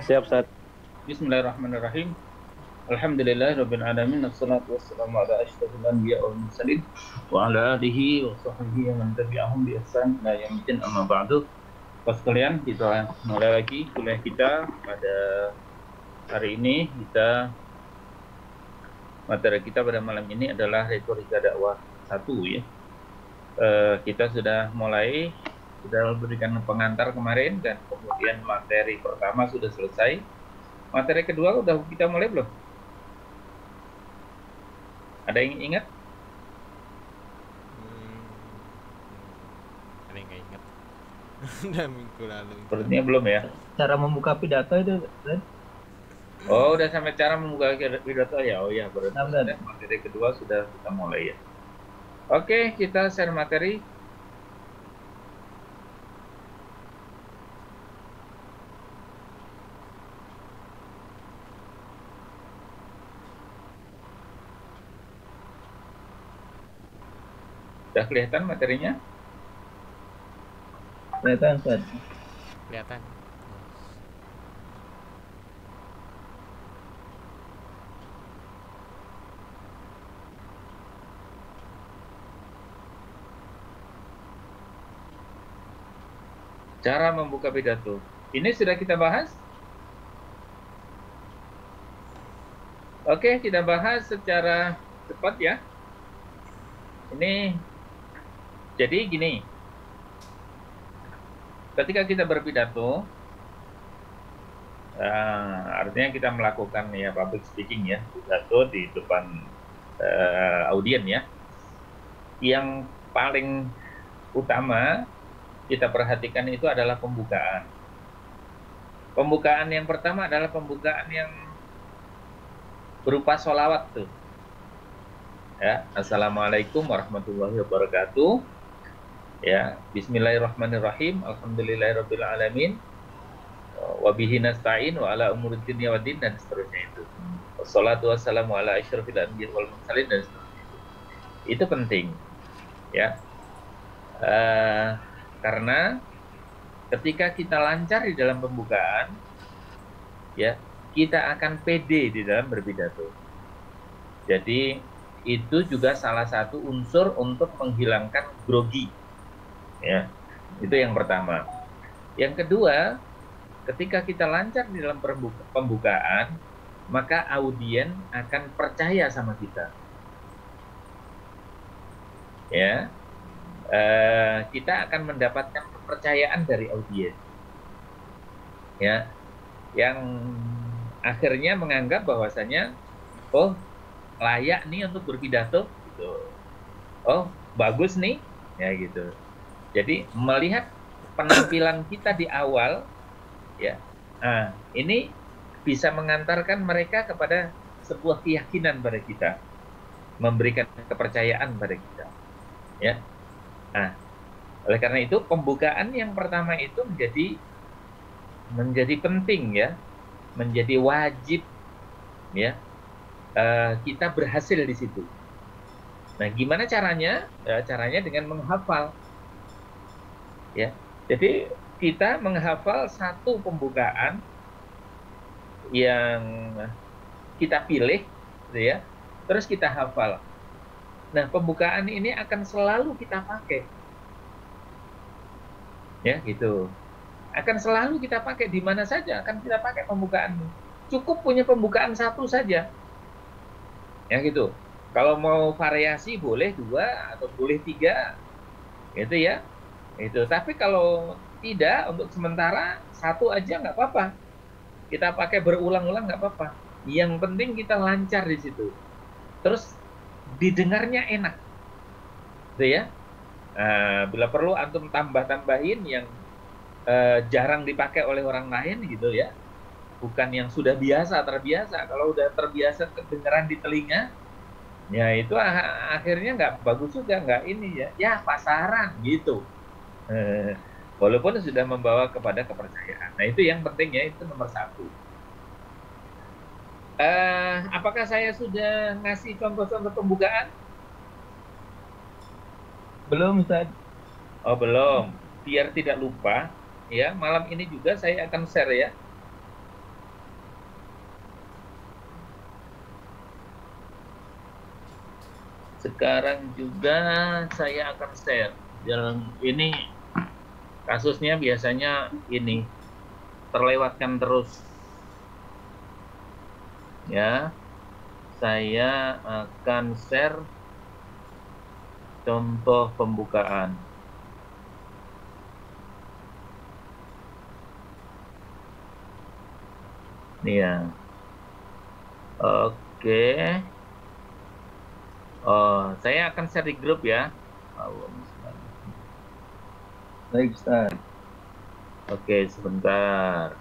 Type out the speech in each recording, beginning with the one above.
Siap, Ustaz. Bismillahirrahmanirrahim. Alhamdulillahirabbil alamin. Wassalatu wassalamu ala asyrofil anbiya wal mursalin wa ala alihi wa sahbihi wa man tabi'ahum bi ihsan ila yaumil amma ba'du. Pas sekalian, kita mulai lagi kuliah kita pada hari ini. Materi kita pada malam ini adalah retorika dakwah satu ya. Kita sudah berikan pengantar kemarin dan kemudian materi pertama sudah selesai. Materi kedua udah kita mulai belum? Ada yang ingat? Hmm, ada yang nggak ingat. Udah minggu lalu itu. Sepertinya belum ya. Cara membuka pidato itu, Ustaz. Oh, udah sampai cara membuka pidato ya. Oh ya, berarti Nah, Ustaz. materi kedua sudah kita mulai ya. Oke, kita share materi. Sudah kelihatan materinya? Kelihatan, Ustaz. Kelihatan. Cara membuka pidato. Ini sudah kita bahas? Oke, kita bahas secara cepat ya. Ini jadi gini. Ketika kita berpidato, artinya kita melakukan ya public speaking ya, pidato di depan audien ya. Yang paling utama kita perhatikan itu adalah pembukaan. Pembukaan yang pertama adalah pembukaan yang berupa sholawat tuh. Ya, Assalamualaikum warahmatullahi wabarakatuh. Ya, Bismillahirrahmanirrahim. Alhamdulillahirabbil alamin. Wa bihi nasta'in wa ala umuri dunya waddin dan seterusnya itu. Wassalatu wassalamu ala asyrofil anbiya wal mursalin dan seterusnya itu. Itu penting. Ya. Karena ketika kita lancar di dalam pembukaan, ya, kita akan pede di dalam berpidato. Jadi itu juga salah satu unsur untuk menghilangkan grogi. Ya, itu yang pertama. Yang kedua, ketika kita lancar di dalam pembukaan, maka audien akan percaya sama kita. Ya, kita akan mendapatkan kepercayaan dari audien. Ya, yang akhirnya menganggap bahwasanya oh layak nih untuk berpidato gitu. Oh, bagus nih ya gitu. Jadi melihat penampilan kita di awal ya. Nah, ini bisa mengantarkan mereka kepada sebuah keyakinan pada kita, memberikan kepercayaan pada kita. Ya. Nah, oleh karena itu pembukaan yang pertama itu menjadi penting ya, menjadi wajib ya. Kita berhasil di situ. Nah, gimana caranya? Caranya dengan menghafal. Ya, jadi kita menghafal satu pembukaan yang kita pilih, gitu ya. Terus kita hafal. Nah, pembukaan ini akan selalu kita pakai, ya gitu. Akan selalu kita pakai di mana saja. Akan kita pakai pembukaan. Cukup punya pembukaan satu saja. Ya gitu. Kalau mau variasi boleh 2 atau boleh 3, gitu ya. Itu. Tapi kalau tidak, untuk sementara satu aja nggak apa-apa. Kita pakai berulang-ulang nggak apa-apa. Yang penting kita lancar di situ. Terus didengarnya enak, gitu ya. Bila perlu antum tambah-tambahin yang jarang dipakai oleh orang lain, gitu ya. Bukan yang sudah terbiasa. Kalau udah terbiasa kedengaran di telinga, ya itu akhirnya nggak bagus juga, nggak ini ya. Ya pasaran gitu. Walaupun sudah membawa kepada kepercayaan. Nah itu yang penting ya, itu nomor satu. Apakah saya sudah ngasih contoh-contoh pembukaan? Belum, Ustaz. Oh belum. Biar tidak lupa, ya malam ini juga saya akan share ya Sekarang juga saya akan share. Yang ini kasusnya biasanya ini terlewatkan terus. Ya, saya akan share contoh pembukaan. Nih ya. Oke. Oh, saya akan share di grup ya. Baik, Ustaz. Oke, sebentar.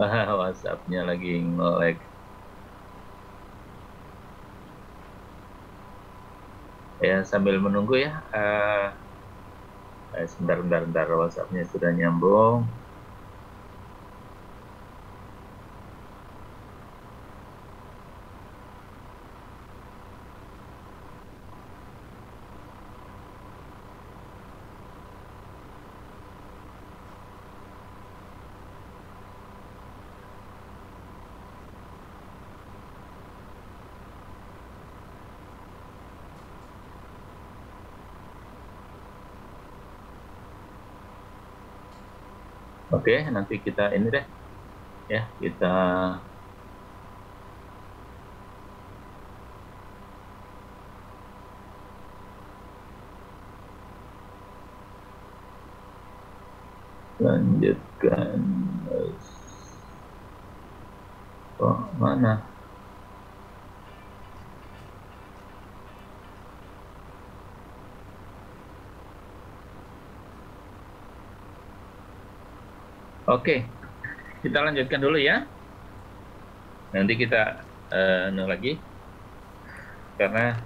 WhatsApp-nya lagi nge-lag. Ya, sambil menunggu ya. Sebentar, WhatsApp-nya sudah nyambung. Oke, nanti kita ini deh. Ya, kita lanjutkan. Oh, mana? Oke, kita lanjutkan dulu ya. Nanti kita lagi karena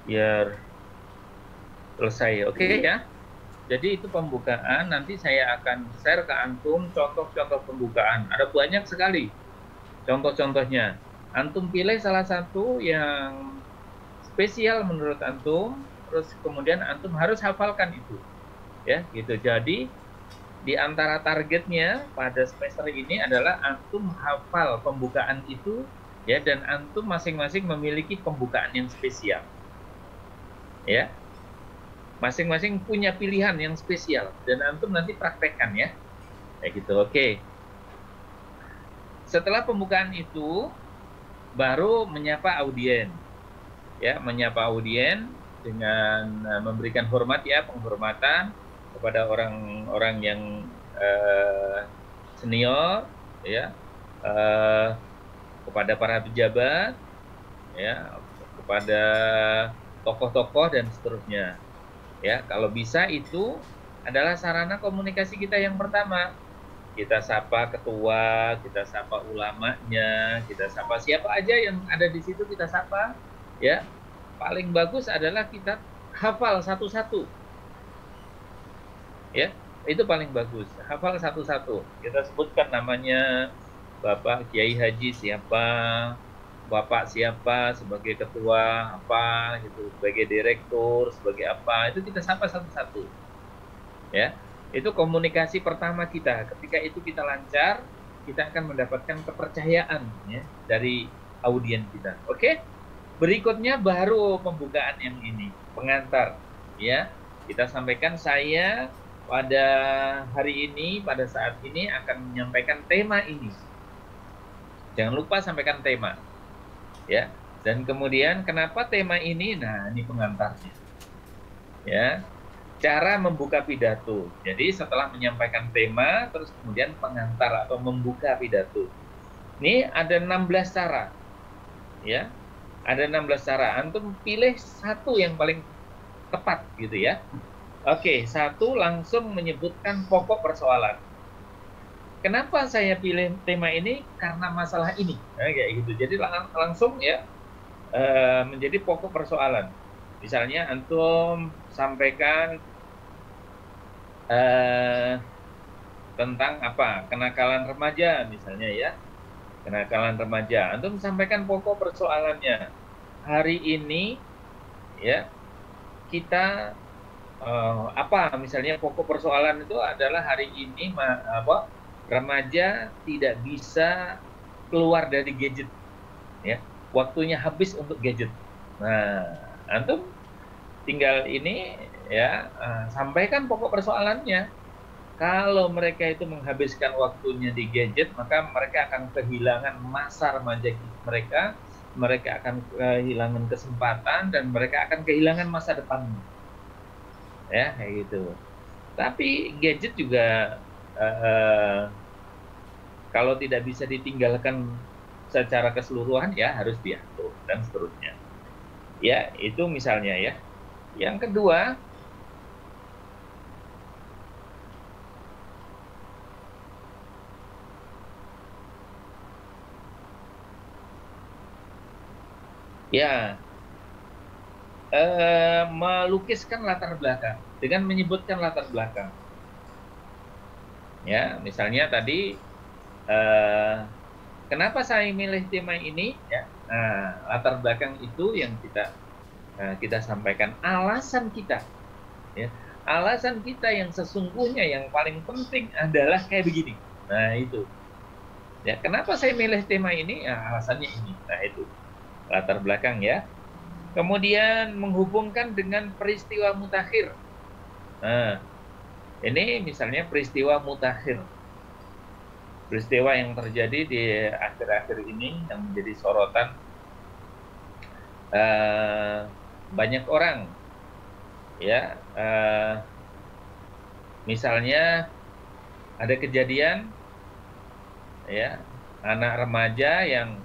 biar selesai. Oke ya. Jadi itu pembukaan. Nanti saya akan share ke antum contoh-contoh pembukaan. Ada banyak sekali contoh-contohnya. Antum pilih salah satu yang spesial menurut antum, terus kemudian antum harus hafalkan itu. Ya, gitu. Jadi di antara targetnya pada semester ini adalah antum hafal pembukaan itu ya, dan antum masing-masing memiliki pembukaan yang spesial. Ya. Masing-masing punya pilihan yang spesial dan antum nanti praktekkan ya. Kayak gitu. Oke. Setelah pembukaan itu baru menyapa audien. Ya, menyapa audien dengan memberikan hormat ya, penghormatan kepada orang-orang yang senior ya, kepada para pejabat ya, kepada tokoh-tokoh dan seterusnya ya. Kalau bisa itu adalah sarana komunikasi kita yang pertama. Kita sapa ketua, kita sapa ulamanya, kita sapa siapa aja yang ada di situ, kita sapa ya. Paling bagus adalah kita hafal satu-satu ya, itu paling bagus, hafal satu-satu. Kita sebutkan namanya, Bapak Kiai Haji siapa, Bapak siapa sebagai ketua apa gitu, sebagai direktur, sebagai apa, itu kita sapa satu-satu ya. Itu komunikasi pertama kita. Ketika itu kita lancar, kita akan mendapatkan kepercayaan ya dari audien kita. Oke, berikutnya baru pembukaan yang ini, pengantar ya. Kita sampaikan, saya pada hari ini, pada saat ini akan menyampaikan tema ini. Jangan lupa sampaikan tema ya. Dan kemudian kenapa tema ini? Nah, ini pengantarnya ya. Cara membuka pidato. Jadi setelah menyampaikan tema, terus kemudian pengantar atau membuka pidato. Ini ada 16 cara ya. Ada 16 cara. Antum pilih satu yang paling tepat gitu ya. Oke, satu, langsung menyebutkan pokok persoalan. Kenapa saya pilih tema ini? Karena masalah ini. Nah, kayak gitu. Jadi langsung ya menjadi pokok persoalan. Misalnya antum sampaikan tentang apa? Kenakalan remaja misalnya ya. Kenakalan remaja. Antum sampaikan pokok persoalannya. Hari ini ya kita apa misalnya pokok persoalan itu adalah hari ini remaja tidak bisa keluar dari gadget, ya, waktunya habis untuk gadget. Nah, antum tinggal ini ya, sampaikan pokok persoalannya. Kalau mereka itu menghabiskan waktunya di gadget, maka mereka akan kehilangan masa remaja mereka, mereka akan kehilangan kesempatan, dan mereka akan kehilangan masa depan. Ya, kayak gitu. Tapi gadget juga kalau tidak bisa ditinggalkan secara keseluruhan, ya harus diatur dan seterusnya. Ya, itu misalnya ya. Yang kedua, ya, melukiskan latar belakang dengan menyebutkan latar belakang. Ya, misalnya tadi kenapa saya milih tema ini? Ya, latar belakang itu yang kita sampaikan, alasan kita. Ya, alasan kita yang sesungguhnya yang paling penting adalah kayak begini. Nah, itu. Ya, kenapa saya milih tema ini? Nah, alasannya ini. Nah, itu latar belakang ya. Kemudian menghubungkan dengan peristiwa mutakhir. Nah, ini misalnya peristiwa mutakhir. Peristiwa yang terjadi di akhir-akhir ini yang menjadi sorotan banyak orang. Ya, misalnya ada kejadian ya, anak remaja yang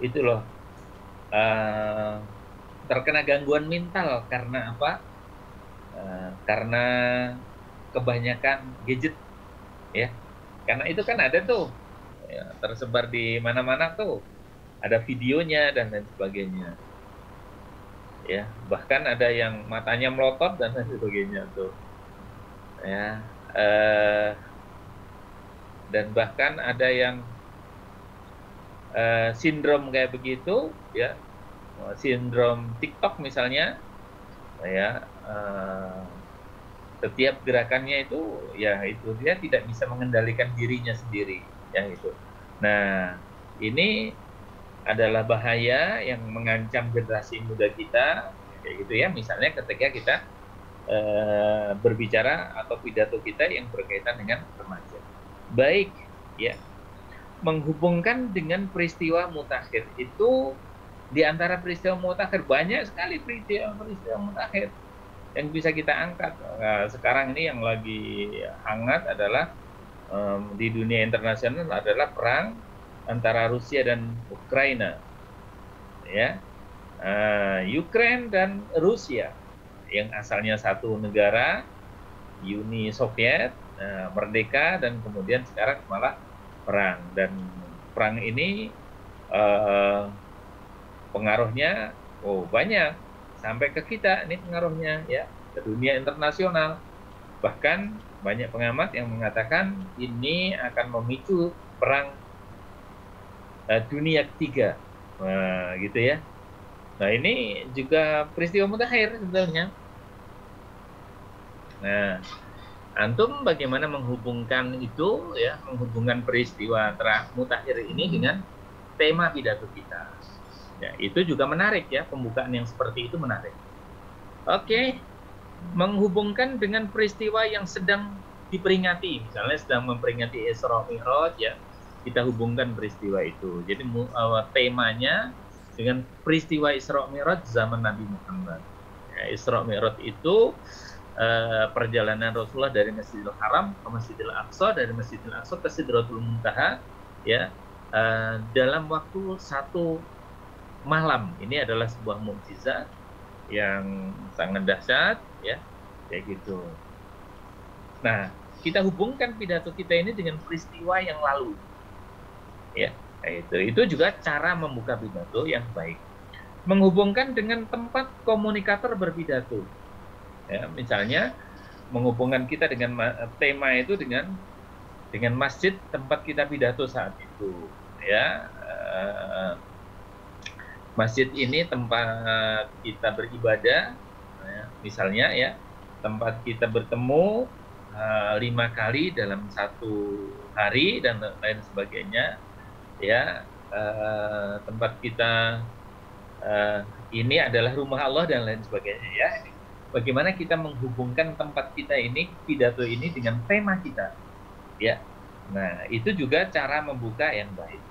itu loh, terkena gangguan mental karena apa? Karena kebanyakan gadget, ya. Karena itu kan ada tuh, ya, tersebar di mana-mana tuh, ada videonya dan lain sebagainya. Ya, bahkan ada yang matanya melotot dan lain sebagainya tuh. Ya, dan bahkan ada yang sindrom kayak begitu, ya, sindrom TikTok misalnya, ya, setiap gerakannya itu, ya itu dia tidak bisa mengendalikan dirinya sendiri, ya itu. Nah, ini adalah bahaya yang mengancam generasi muda kita, kayak gitu ya. Misalnya ketika kita berbicara atau pidato kita yang berkaitan dengan remaja, baik, ya. Menghubungkan dengan peristiwa mutakhir itu, di antara peristiwa mutakhir banyak sekali peristiwa mutakhir yang bisa kita angkat. Nah, sekarang ini yang lagi hangat adalah di dunia internasional adalah perang antara Rusia dan Ukraina, ya, Ukraina dan Rusia yang asalnya satu negara, Uni Soviet, merdeka, dan kemudian sekarang malah perang. Dan perang ini pengaruhnya banyak sampai ke kita, ini pengaruhnya ya, ke dunia internasional. Bahkan banyak pengamat yang mengatakan ini akan memicu perang dunia ketiga, gitu ya. Nah, ini juga peristiwa mutakhir sebenarnya. Nah, antum bagaimana menghubungkan itu, ya, menghubungkan peristiwa mutakhir ini dengan tema pidato kita. Ya, itu juga menarik ya, pembukaan yang seperti itu menarik. Oke, menghubungkan dengan peristiwa yang sedang diperingati, misalnya sedang memperingati Isra Mi'raj, ya, kita hubungkan peristiwa itu. Jadi temanya dengan peristiwa Isra Mi'raj zaman Nabi Muhammad. Ya, Isra Mi'raj itu perjalanan Rasulullah dari Masjidil Haram ke Masjidil Aqsa, dari Masjidil Aqsa ke Sidratul Muntaha, ya, dalam waktu 1 malam. Ini adalah sebuah mukjizat yang sangat dahsyat, ya, kayak gitu. Nah, kita hubungkan pidato kita ini dengan peristiwa yang lalu, ya, itu juga cara membuka pidato yang baik. Menghubungkan dengan tempat komunikator berpidato. Ya, misalnya menghubungkan kita dengan tema itu dengan masjid tempat kita pidato saat itu, ya. Masjid ini tempat kita beribadah, ya, misalnya ya, tempat kita bertemu 5 kali dalam satu hari dan lain sebagainya, ya. Tempat kita ini adalah rumah Allah dan lain sebagainya, ya. Bagaimana kita menghubungkan tempat kita ini, pidato ini dengan tema kita, ya. Nah, itu juga cara membuka yang baik.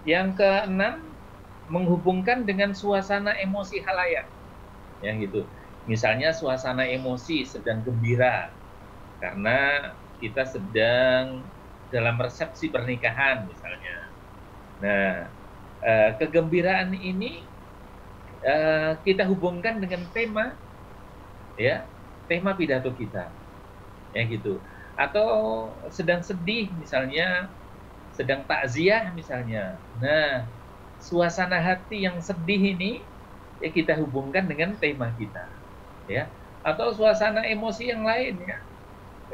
Yang keenam, menghubungkan dengan suasana emosi khalayak, ya gitu. Misalnya suasana emosi sedang gembira karena kita sedang dalam resepsi pernikahan misalnya. Nah, kegembiraan ini kita hubungkan dengan tema, ya, tema pidato kita, ya gitu. Atau sedang sedih misalnya, sedang takziah misalnya. Nah, suasana hati yang sedih ini ya kita hubungkan dengan tema kita, ya. Atau suasana emosi yang lain, ya.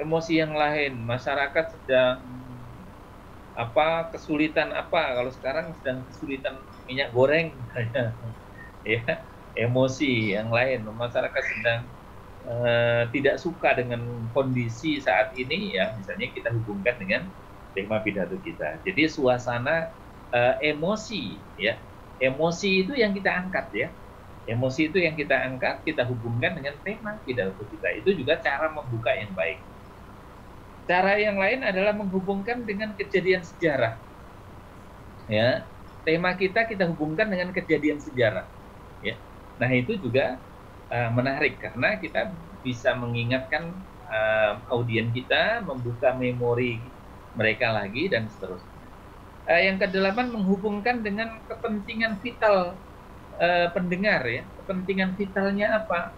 Emosi yang lain, masyarakat sedang kesulitan kalau sekarang sedang kesulitan minyak goreng misalnya, ya. Emosi yang lain, masyarakat sedang tidak suka dengan kondisi saat ini, ya, misalnya kita hubungkan dengan tema pidato kita. Jadi suasana emosi, ya, emosi itu yang kita angkat, ya, emosi itu yang kita angkat, kita hubungkan dengan tema pidato kita. Itu juga cara membuka yang baik. Cara yang lain adalah menghubungkan dengan kejadian sejarah, ya. Tema kita hubungkan dengan kejadian sejarah, ya. Nah, itu juga menarik karena kita bisa mengingatkan audien kita, membuka memori mereka lagi dan seterusnya. Yang kedelapan, menghubungkan dengan kepentingan vital pendengar, ya. Kepentingan vitalnya apa?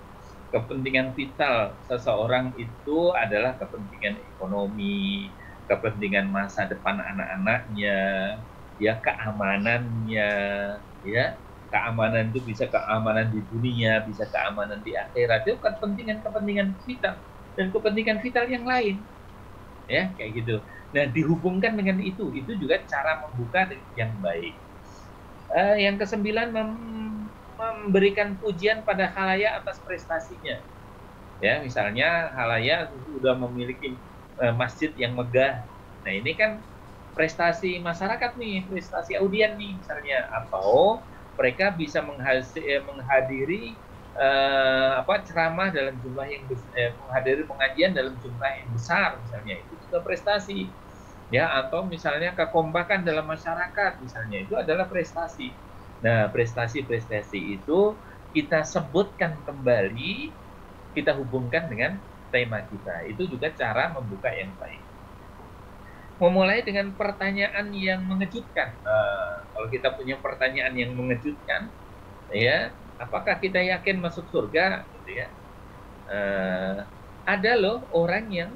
Kepentingan vital seseorang itu adalah kepentingan ekonomi, kepentingan masa depan anak-anaknya, ya, keamanannya, ya. Keamanan itu bisa keamanan di dunia, bisa keamanan di akhirat. Itu kepentingan vital dan kepentingan vital yang lain, ya, kayak gitu. Nah, dihubungkan dengan itu juga cara membuka yang baik. Yang kesembilan, memberikan pujian pada khalayak atas prestasinya, ya. Misalnya khalayak sudah memiliki masjid yang megah. Nah, ini kan prestasi masyarakat nih, prestasi audien nih misalnya, atau mereka bisa menghadiri ceramah dalam jumlah yang menghadiri pengajian dalam jumlah yang besar misalnya, itu juga prestasi, ya. Atau misalnya kekompakan dalam masyarakat misalnya, itu adalah prestasi. Nah, prestasi-prestasi itu kita sebutkan kembali, kita hubungkan dengan tema kita. Itu juga cara membuka yang baik. Memulai dengan pertanyaan yang mengejutkan. Kalau kita punya pertanyaan yang mengejutkan, ya, apakah kita yakin masuk surga, gitu ya. Ada loh orang yang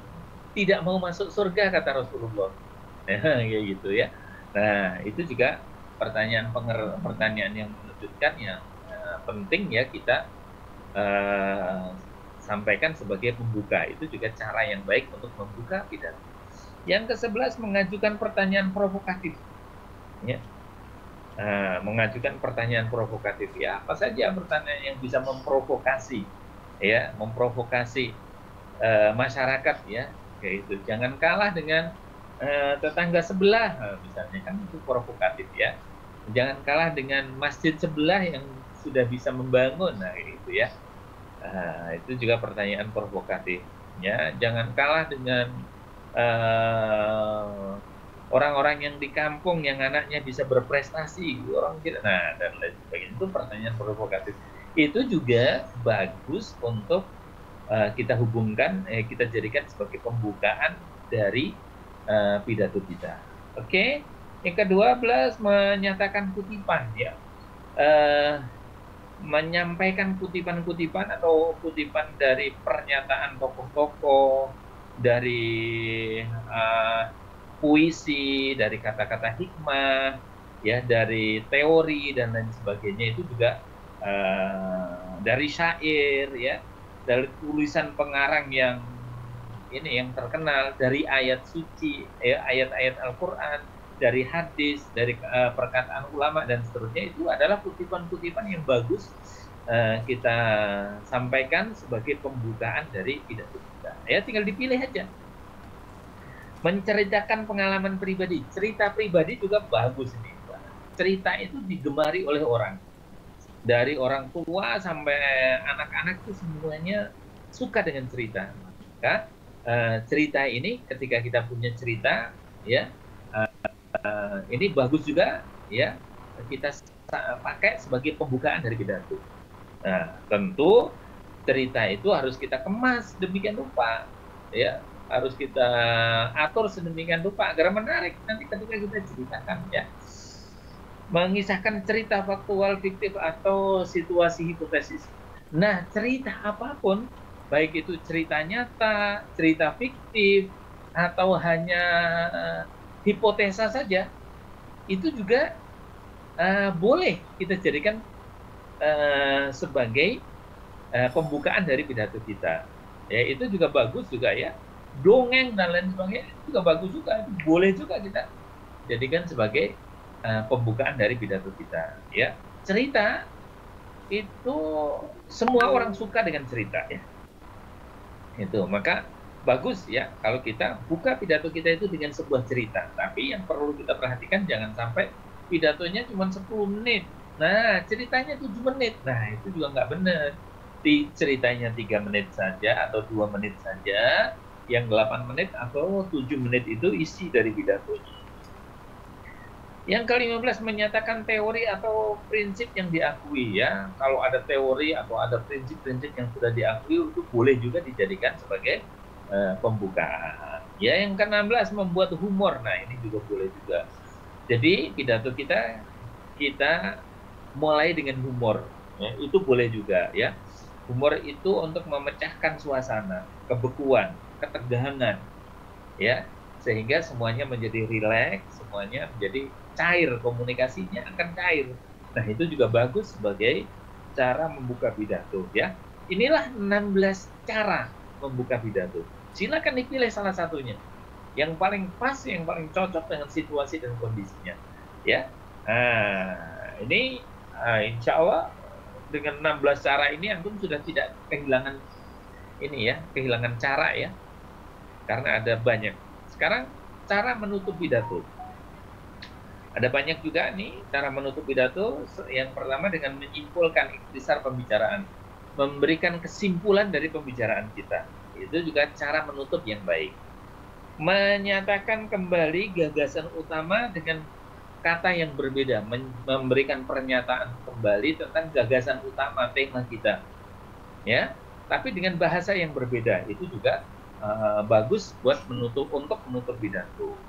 tidak mau masuk surga kata Rasulullah, kayak gitu ya. Nah, itu juga pertanyaan yang mengejutkan yang penting, ya, kita sampaikan sebagai pembuka. Itu juga cara yang baik untuk membuka pidato. Yang ke-11, mengajukan pertanyaan provokatif, ya. Mengajukan pertanyaan provokatif, ya. Apa saja pertanyaan yang bisa memprovokasi, ya, memprovokasi masyarakat, ya, kayak itu. Jangan kalah dengan tetangga sebelah, misalnya, kan itu provokatif, ya. Jangan kalah dengan masjid sebelah yang sudah bisa membangun, nah, itu, ya. Itu juga pertanyaan provokatif, ya. Jangan kalah dengan orang-orang yang di kampung yang anaknya bisa berprestasi, orang kita, nah, dan lain sebagainya. Itu pertanyaan provokatif. Itu juga bagus untuk kita hubungkan, kita jadikan sebagai pembukaan dari pidato kita. Oke. Yang ke-12, menyatakan kutipan, ya. Menyampaikan kutipan-kutipan atau kutipan dari pernyataan tokoh-tokoh, dari puisi, dari kata-kata hikmah, ya, dari teori dan lain sebagainya. Itu juga dari syair, ya, dari tulisan pengarang yang terkenal, dari ayat suci, ya, ayat-ayat Al-Qur'an. dari hadis, dari perkataan ulama dan seterusnya, itu adalah kutipan-kutipan yang bagus kita sampaikan sebagai pembukaan dari pidato kita. Ya, tinggal dipilih aja. Menceritakan pengalaman pribadi, cerita pribadi juga bagus ini. Cerita itu digemari oleh orang. Dari orang tua sampai anak-anak itu semuanya suka dengan cerita. Maka cerita ini, ketika kita punya cerita, ya, ini bagus juga, ya, kita pakai sebagai pembukaan dari pidato. Nah, tentu cerita itu harus kita kemas demikian rupa, ya, harus kita atur sedemikian rupa agar menarik nanti ketika kita ceritakan, ya. Mengisahkan cerita faktual, fiktif, atau situasi hipotesis. Nah, cerita apapun, baik itu cerita nyata, cerita fiktif, atau hanya hipotesa saja, itu juga boleh kita jadikan sebagai pembukaan dari pidato kita. Ya, itu juga bagus juga, ya. Dongeng dan lain sebagainya itu juga bagus juga, boleh juga kita jadikan sebagai pembukaan dari pidato kita, ya. Cerita itu semua orang suka dengan cerita, ya. Itu, maka bagus, ya, kalau kita buka pidato kita itu dengan sebuah cerita. Tapi yang perlu kita perhatikan, jangan sampai pidatonya cuma 10 menit. Nah, ceritanya 7 menit. Nah, itu juga nggak benar. Ceritanya 3 menit saja atau 2 menit saja, yang 8 menit atau 7 menit itu isi dari pidatonya. Yang ke-15, menyatakan teori atau prinsip yang diakui, ya. Kalau ada teori atau ada prinsip-prinsip yang sudah diakui, itu boleh juga dijadikan sebagai pembukaan. Ya, yang ke-16, membuat humor. Nah, ini juga boleh juga. Jadi pidato kita mulai dengan humor, ya. Itu boleh juga, ya. Humor itu untuk memecahkan suasana, kebekuan, ketegangan, ya, sehingga semuanya menjadi rileks, semuanya menjadi cair, komunikasinya akan cair. Nah, itu juga bagus sebagai cara membuka pidato, ya. Inilah 16 cara membuka pidato. Silakan dipilih salah satunya. Yang paling pas, yang paling cocok dengan situasi dan kondisinya, ya. Nah, ini insya Allah dengan 16 cara ini antum sudah tidak kehilangan ini, ya, kehilangan cara, ya. Karena ada banyak. Sekarang cara menutup pidato. Ada banyak juga nih cara menutup pidato. Yang pertama dengan menyimpulkan ikhtisar pembicaraan, memberikan kesimpulan dari pembicaraan kita. Itu juga cara menutup yang baik. Menyatakan kembali gagasan utama dengan kata yang berbeda, memberikan pernyataan kembali tentang gagasan utama tema kita, ya, tapi dengan bahasa yang berbeda. Itu juga bagus buat untuk menutup pidato.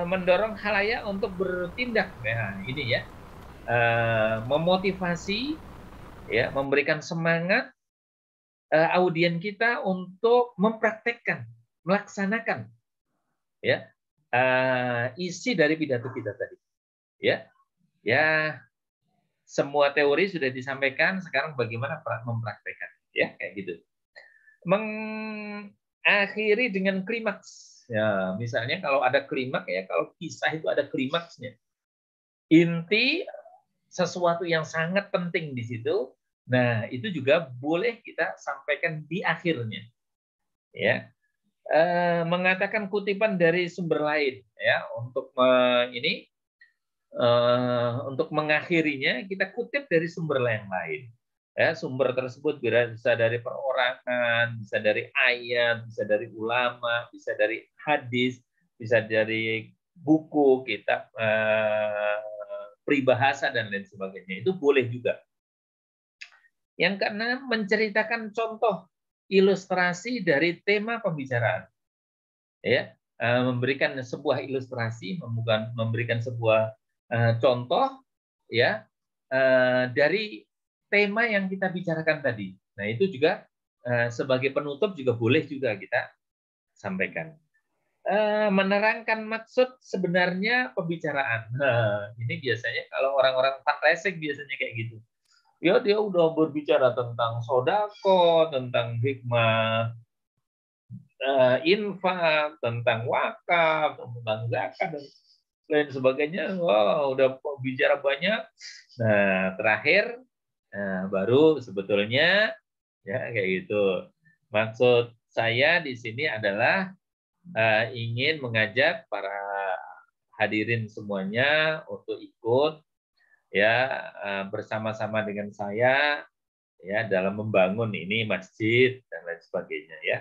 Mendorong khalayak untuk bertindak, nah ini, ya, memotivasi, ya, memberikan semangat audien kita untuk mempraktekkan, melaksanakan, ya, isi dari pidato kita tadi, ya. Ya, semua teori sudah disampaikan, sekarang bagaimana mempraktekkan, ya, kayak gitu. Mengakhiri dengan klimaks. Ya, misalnya kalau ada klimaks, ya, kalau kisah itu ada klimaksnya. Inti sesuatu yang sangat penting di situ. Nah, itu juga boleh kita sampaikan di akhirnya, ya. Mengatakan kutipan dari sumber lain, ya, untuk untuk mengakhirinya kita kutip dari sumber lain. Ya, sumber tersebut bisa dari perorangan, bisa dari ayat, bisa dari ulama, bisa dari hadis, bisa dari buku, kitab peribahasa dan lain sebagainya. Itu boleh juga. Yang keenam, menceritakan contoh ilustrasi dari tema pembicaraan, ya, memberikan sebuah ilustrasi, memberikan sebuah contoh, ya, dari tema yang kita bicarakan tadi. Nah, itu juga sebagai penutup juga boleh juga kita sampaikan. Menerangkan maksud sebenarnya pembicaraan. Nah, ini biasanya kalau orang-orang fundraising biasanya kayak gitu. Ya, dia udah berbicara tentang sodako, tentang hikmah infak, tentang wakaf, tentang zakat, lain sebagainya. Wow, udah bicara banyak. Nah, terakhir baru sebetulnya ya kayak gitu. Maksud saya di sini adalah ingin mengajak para hadirin semuanya untuk ikut ya bersama-sama dengan saya ya dalam membangun ini masjid dan lain sebagainya ya.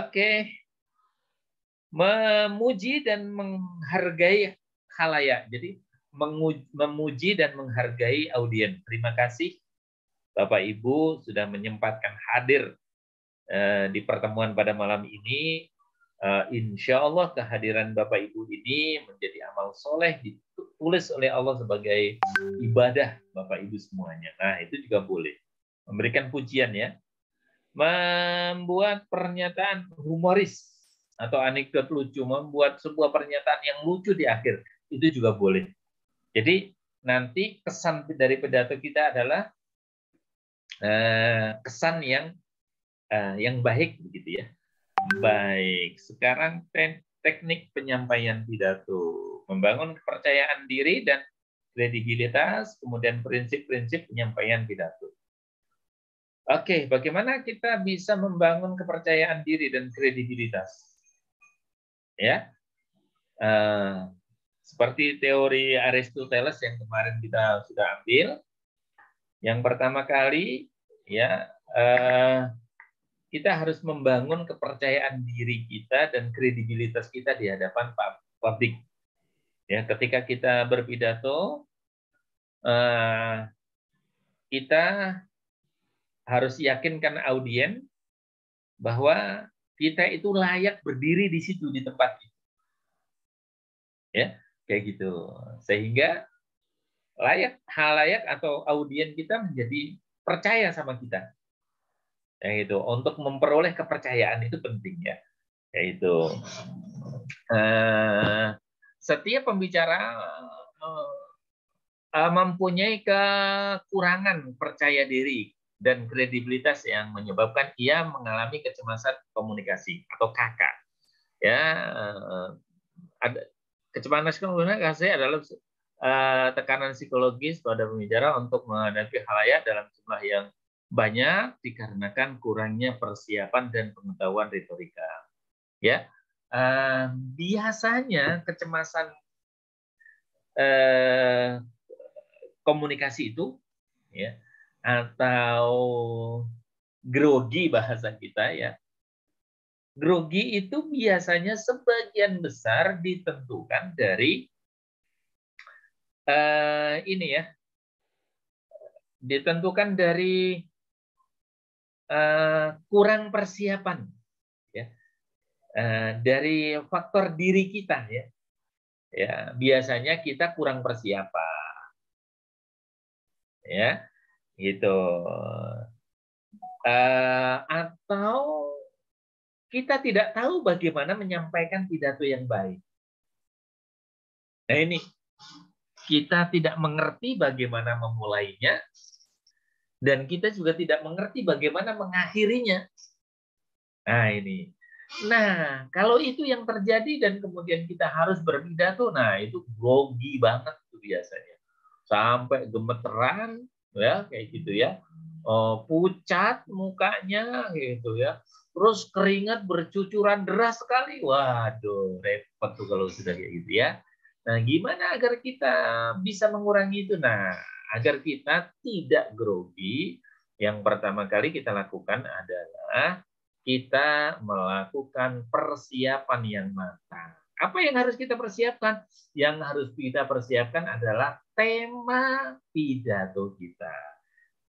Oke. Memuji dan menghargai khalayak. Jadi memuji dan menghargai audiens. Terima kasih Bapak Ibu sudah menyempatkan hadir di pertemuan pada malam ini. Insya Allah kehadiran Bapak Ibu ini menjadi amal soleh ditulis oleh Allah sebagai ibadah Bapak Ibu semuanya. Nah, itu juga boleh. Memberikan pujian ya. Membuat pernyataan humoris atau anekdot lucu, membuat sebuah pernyataan yang lucu di akhir, itu juga boleh. Jadi nanti kesan dari pidato kita adalah kesan yang baik begitu ya. Baik, sekarang teknik penyampaian pidato, membangun kepercayaan diri dan kredibilitas, kemudian prinsip-prinsip penyampaian pidato. Oke, bagaimana kita bisa membangun kepercayaan diri dan kredibilitas? Ya, seperti teori Aristoteles yang kemarin kita sudah ambil. Yang pertama kali, ya, kita harus membangun kepercayaan diri kita dan kredibilitas kita di hadapan publik. Ya, ketika kita berpidato, kita harus yakinkan audiens bahwa kita itu layak berdiri di situ di tempat itu. Ya, kayak gitu. Sehingga halayak atau audiens kita menjadi percaya sama kita. Ya itu. Untuk memperoleh kepercayaan itu penting ya. Yaitu setiap pembicara mempunyai kekurangan percaya diri dan kredibilitas yang menyebabkan ia mengalami kecemasan komunikasi atau KK. Ya, ada kecemasan komunikasi adalah tekanan psikologis pada pembicara untuk menghadapi khalayak dalam jumlah yang banyak dikarenakan kurangnya persiapan dan pengetahuan retorika. Ya, biasanya kecemasan komunikasi itu, ya, atau grogi bahasa kita ya. Grogi itu biasanya sebagian besar ditentukan dari ini ya, ditentukan dari kurang persiapan, ya, dari faktor diri kita ya. Ya, biasanya kita kurang persiapan, ya, gitu. Atau kita tidak tahu bagaimana menyampaikan pidato yang baik. Nah ini, kita tidak mengerti bagaimana memulainya, dan kita juga tidak mengerti bagaimana mengakhirinya. Nah ini. Nah, kalau itu yang terjadi dan kemudian kita harus berpidato, nah itu grogi banget tuh biasanya. Sampai gemeteran, ya kayak gitu ya. Pucat mukanya gitu ya. Terus keringat bercucuran deras sekali. Waduh, repot tuh kalau sudah kayak gitu ya. Nah, gimana agar kita bisa mengurangi itu? Nah, agar kita tidak grogi, yang pertama kali kita lakukan adalah kita melakukan persiapan yang matang. Apa yang harus kita persiapkan? Yang harus kita persiapkan adalah tema pidato kita.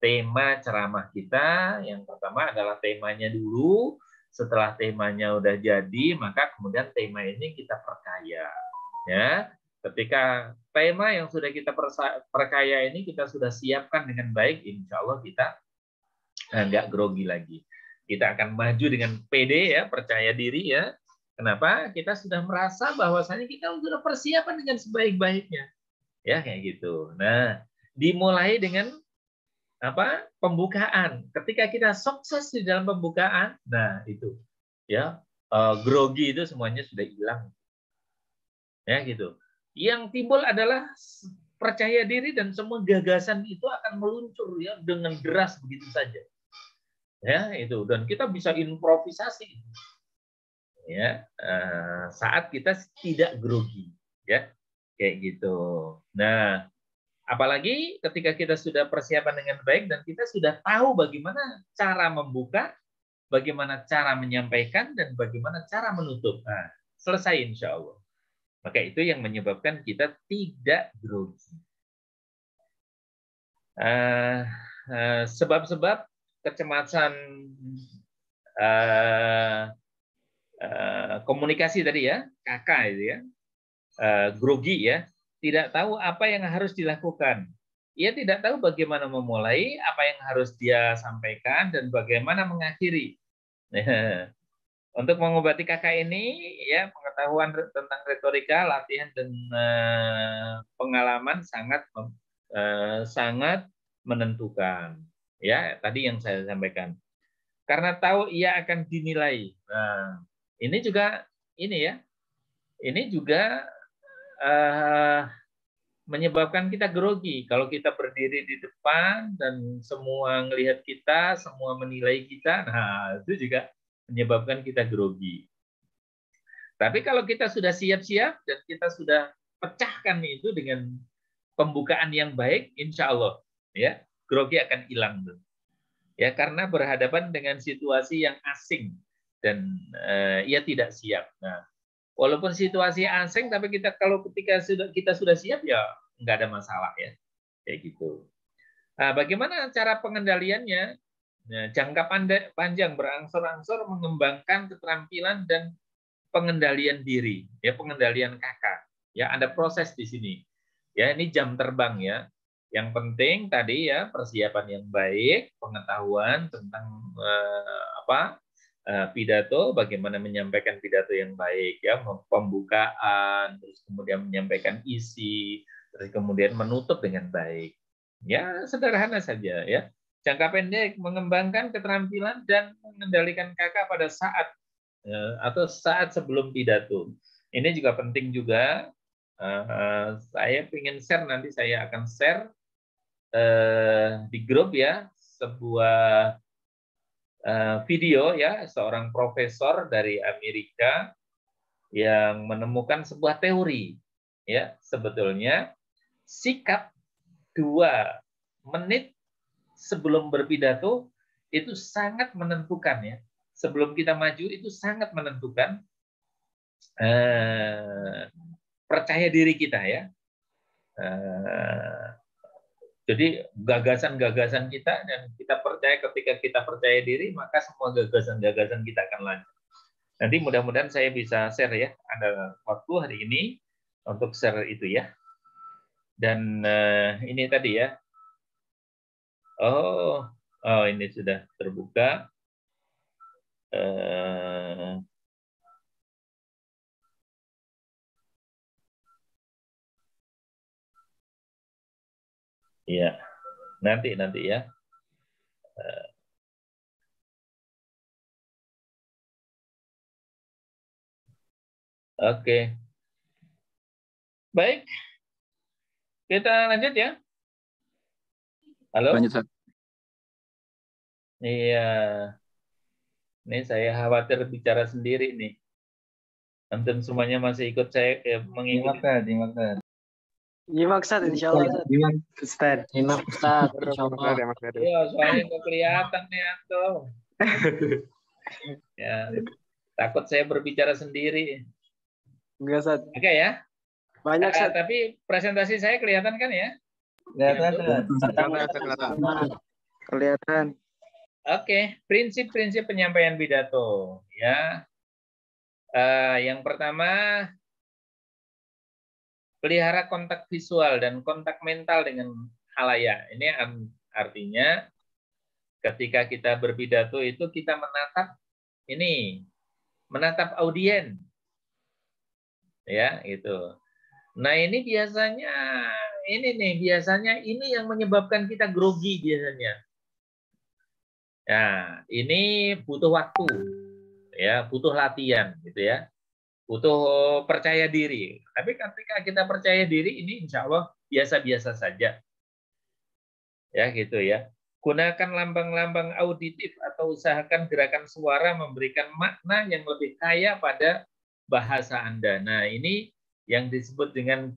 Tema ceramah kita, yang pertama adalah temanya dulu. Setelah temanya udah jadi, maka kemudian tema ini kita perkaya. Ya, ketika tema yang sudah kita perkaya ini kita sudah siapkan dengan baik, insya Allah kita nggak grogi lagi. Kita akan maju dengan pede ya, percaya diri ya. Kenapa? Kita sudah merasa bahwasanya kita sudah persiapan dengan sebaik-baiknya. Ya, kayak gitu. Nah, dimulai dengan apa? Pembukaan. Ketika kita sukses di dalam pembukaan, nah itu. Ya, grogi itu semuanya sudah hilang. Ya, gitu. Yang timbul adalah percaya diri dan semua gagasan itu akan meluncur ya dengan deras begitu saja. Ya, itu, dan kita bisa improvisasi ya saat kita tidak grogi ya. Kayak gitu. Nah, apalagi ketika kita sudah persiapan dengan baik dan kita sudah tahu bagaimana cara membuka, bagaimana cara menyampaikan, dan bagaimana cara menutup. Nah, selesai insya Allah. Maka itu yang menyebabkan kita tidak grogi. Sebab-sebab kecemasan komunikasi tadi ya, kakak itu ya, grogi ya, tidak tahu apa yang harus dilakukan. Ia tidak tahu bagaimana memulai, apa yang harus dia sampaikan, dan bagaimana mengakhiri. Untuk mengobati kakak ini, ya pengetahuan tentang retorika, latihan, dan pengalaman sangat menentukan. Ya, tadi yang saya sampaikan. Karena tahu ia akan dinilai. Nah, ini juga menyebabkan kita grogi. Kalau kita berdiri di depan dan semua melihat kita, semua menilai kita, nah itu juga menyebabkan kita grogi. Tapi kalau kita sudah siap-siap dan kita sudah pecahkan itu dengan pembukaan yang baik, insya Allah ya grogi akan hilang tuh. Ya, karena berhadapan dengan situasi yang asing dan ia tidak siap. Nah, walaupun situasi asing, tapi ketika kita sudah siap ya nggak ada masalah ya, kayak gitu. Nah, bagaimana cara pengendaliannya? Nah, jangka panjang berangsur-angsur mengembangkan keterampilan dan pengendalian diri, ya pengendalian kakak. Ya ada proses di sini. Ya ini jam terbang ya. Yang penting tadi ya persiapan yang baik, pengetahuan tentang pidato, bagaimana menyampaikan pidato yang baik ya, pembukaan, terus kemudian menyampaikan isi, terus kemudian menutup dengan baik. Ya sederhana saja ya. Jangka pendek mengembangkan keterampilan dan mengendalikan kakak pada saat atau saat sebelum pidato. Ini juga penting juga. Saya ingin share, nanti saya akan share di grup ya sebuah video ya seorang profesor dari Amerika yang menemukan sebuah teori ya, sebetulnya sikap 2 menit sebelum berpidato itu sangat menentukan ya. Sebelum kita maju itu sangat menentukan percaya diri kita ya. Jadi gagasan-gagasan kita, dan kita percaya, ketika kita percaya diri maka semua gagasan-gagasan kita akan lancar. Nanti mudah-mudahan saya bisa share ya, ada waktu hari ini untuk share itu ya. Dan ini tadi ya. Oh ini sudah terbuka. Ya, nanti ya. Oke. Baik. Kita lanjut ya. Halo? Lanjut, Ustaz. Iya. Ini saya khawatir bicara sendiri nih. Antum semuanya masih ikut saya mengikuti. Nyimak Ustaz, insyaallah Ustaz. Nyimak Ustaz, insyaallah. Iya, soalnya nggak kelihatan nih antum. Ya, takut saya berbicara sendiri. Enggak Ustaz. Oke ya. Banyak Ustaz. Tapi presentasi saya kelihatan kan ya? Kelihatan. Oke, prinsip-prinsip penyampaian pidato ya. Yang pertama, pelihara kontak visual dan kontak mental dengan khalayak. Ini artinya ketika kita berpidato itu kita menatap audien. Ya, itu. Nah, ini biasanya ini yang menyebabkan kita grogi biasanya. Nah, ini butuh waktu. Ya, butuh latihan gitu ya. butuh percaya diri. Tapi ketika kita percaya diri, ini insya Allah biasa-biasa saja. Ya gitu ya. Gunakan lambang-lambang auditif atau usahakan gerakan suara memberikan makna yang lebih kaya pada bahasa Anda. Nah, ini yang disebut dengan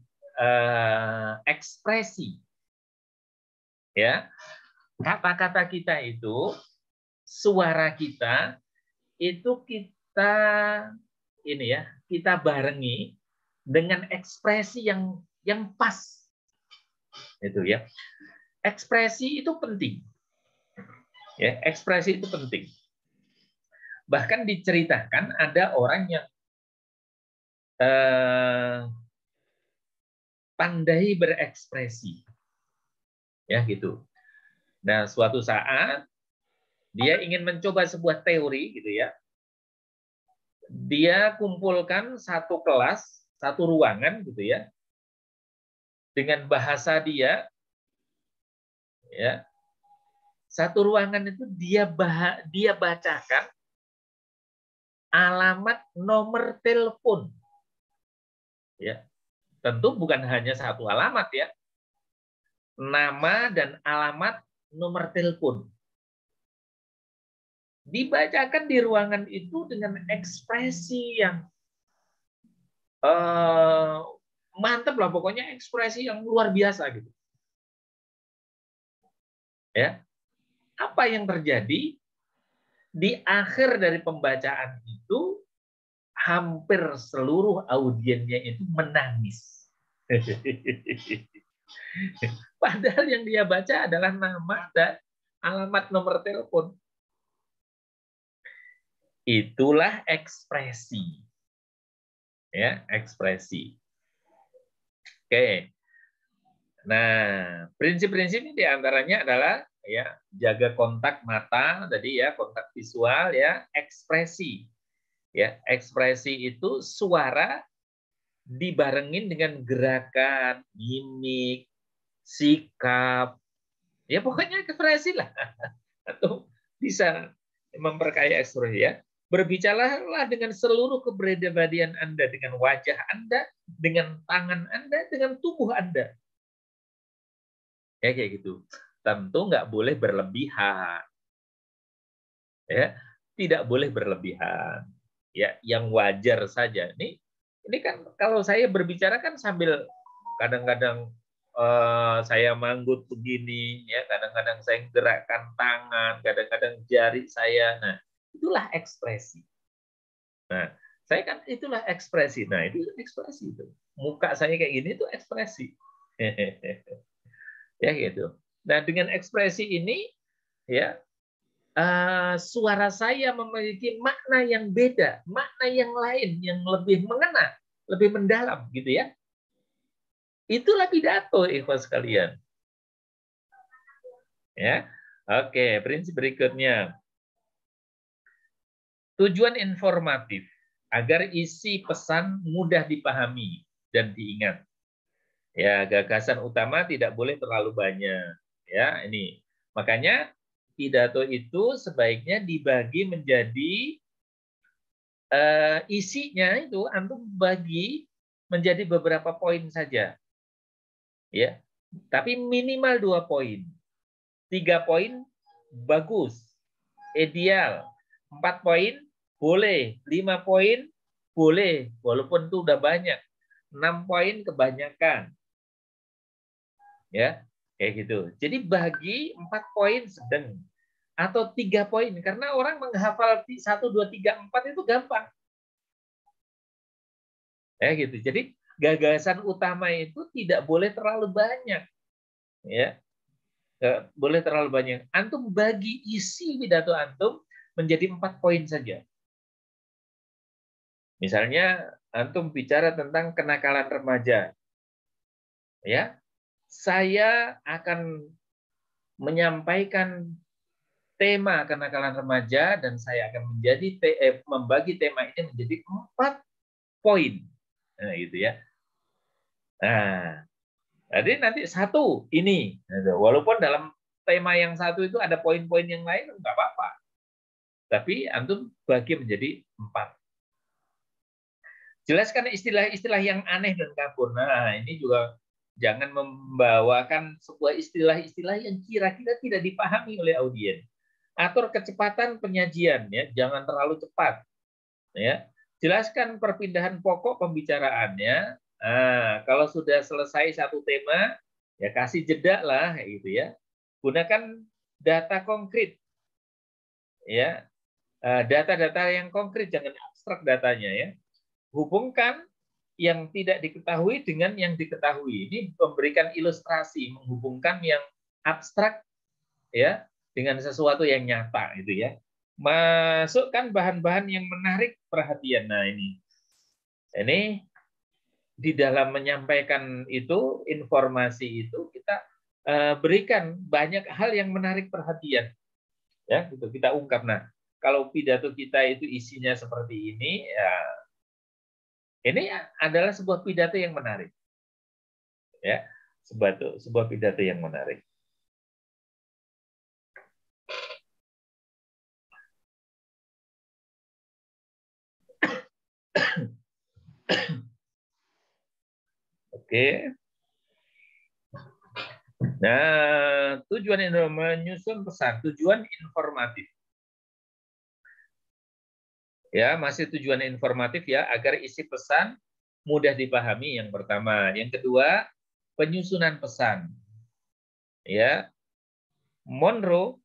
ekspresi. Ya. Kata-kata kita itu, suara kita itu kita barengi dengan ekspresi yang pas. Itu ya. Ekspresi itu penting. Ya, ekspresi itu penting. Bahkan diceritakan ada orang yang pandai berekspresi. Ya, gitu. Nah, suatu saat dia ingin mencoba sebuah teori gitu ya. Dia kumpulkan satu kelas, satu ruangan gitu ya. Dengan bahasa dia ya. Satu ruangan itu dia bacakan alamat nomor telepon. Ya. Tentu bukan hanya satu alamat ya. Nama dan alamat nomor telepon. Dibacakan di ruangan itu dengan ekspresi yang mantap lah, pokoknya ekspresi yang luar biasa gitu. Ya. Apa yang terjadi? Di akhir dari pembacaan itu, hampir seluruh audiennya itu menangis. Padahal yang dia baca adalah nama dan alamat nomor telepon. Itulah ekspresi. Ya, ekspresi. Oke. Nah, prinsip-prinsip ini diantaranya adalah ya jaga kontak mata, tadi ya kontak visual, ya ekspresi. Ya, ekspresi itu suara dibarengin dengan gerakan, mimik, sikap. Ya pokoknya ekspresi lah. Atau bisa memperkaya ekspresi ya. Berbicaralah dengan seluruh kepribadian Anda, dengan wajah Anda, dengan tangan Anda, dengan tubuh Anda. Ya kayak gitu. Tentu nggak boleh berlebihan. Ya, tidak boleh berlebihan. Ya, yang wajar saja. Ini kan kalau saya berbicara kan sambil kadang-kadang saya manggut begini, ya kadang-kadang saya gerakkan tangan, kadang-kadang jari saya. Nah, itulah ekspresi. Nah, saya kan itulah ekspresi. Nah, itu ekspresi itu. Muka saya kayak gini itu ekspresi. Ya gitu. Nah, dengan ekspresi ini ya suara saya memiliki makna yang beda, makna yang lain yang lebih mengena, lebih mendalam gitu ya. Itulah pidato, ikhwas sekalian. Ya. Oke, prinsip berikutnya. Tujuan informatif agar isi pesan mudah dipahami dan diingat. Ya, gagasan utama tidak boleh terlalu banyak. Ya, ini. Makanya pidato itu sebaiknya dibagi menjadi isinya itu antum bagi menjadi beberapa poin saja. Ya. Tapi minimal 2 poin. 3 poin bagus, ideal. 4 poin boleh, 5 poin boleh, walaupun itu udah banyak. 6 poin kebanyakan. Ya, kayak gitu. Jadi bagi 4 poin sedang atau 3 poin karena orang menghafal 1 2 3 4 itu gampang. Ya gitu. Jadi gagasan utama itu tidak boleh terlalu banyak. Ya. Nggak boleh terlalu banyak. Antum bagi isi pidato antum menjadi 4 poin saja. Misalnya antum bicara tentang kenakalan remaja. Ya. Saya akan menyampaikan tema kenakalan remaja dan saya akan membagi tema ini menjadi 4 poin. Nah, gitu ya. Nah, jadi nanti 1 ini, walaupun dalam tema yang 1 itu ada poin-poin yang lain, nggak apa-apa. Tapi antum bagi menjadi 4. Jelaskan istilah-istilah yang aneh dan kabur. Nah, ini juga jangan membawakan sebuah istilah-istilah yang kira-kira tidak dipahami oleh audiens. Atur kecepatan penyajian, ya, jangan terlalu cepat. Ya, jelaskan perpindahan pokok pembicaraannya. Nah, kalau sudah selesai satu tema, ya kasih jeda lah, gitu ya. Gunakan data konkret, ya, data-data yang konkret, jangan abstrak datanya, ya. Hubungkan yang tidak diketahui dengan yang diketahui. Ini memberikan ilustrasi, menghubungkan yang abstrak, ya, dengan sesuatu yang nyata, gitu ya. Masukkan bahan-bahan yang menarik perhatian. Nah, ini di dalam menyampaikan itu, informasi itu, kita berikan banyak hal yang menarik perhatian, ya, gitu kita ungkap. Nah, kalau pidato kita itu isinya seperti ini, ya, ini adalah sebuah pidato yang menarik, ya, sebuah pidato yang menarik. Oke. Nah, tujuan menyusun pesan, tujuan informatif. Ya, masih tujuan informatif, ya, agar isi pesan mudah dipahami yang pertama. Yang kedua, penyusunan pesan. Ya. Monroe,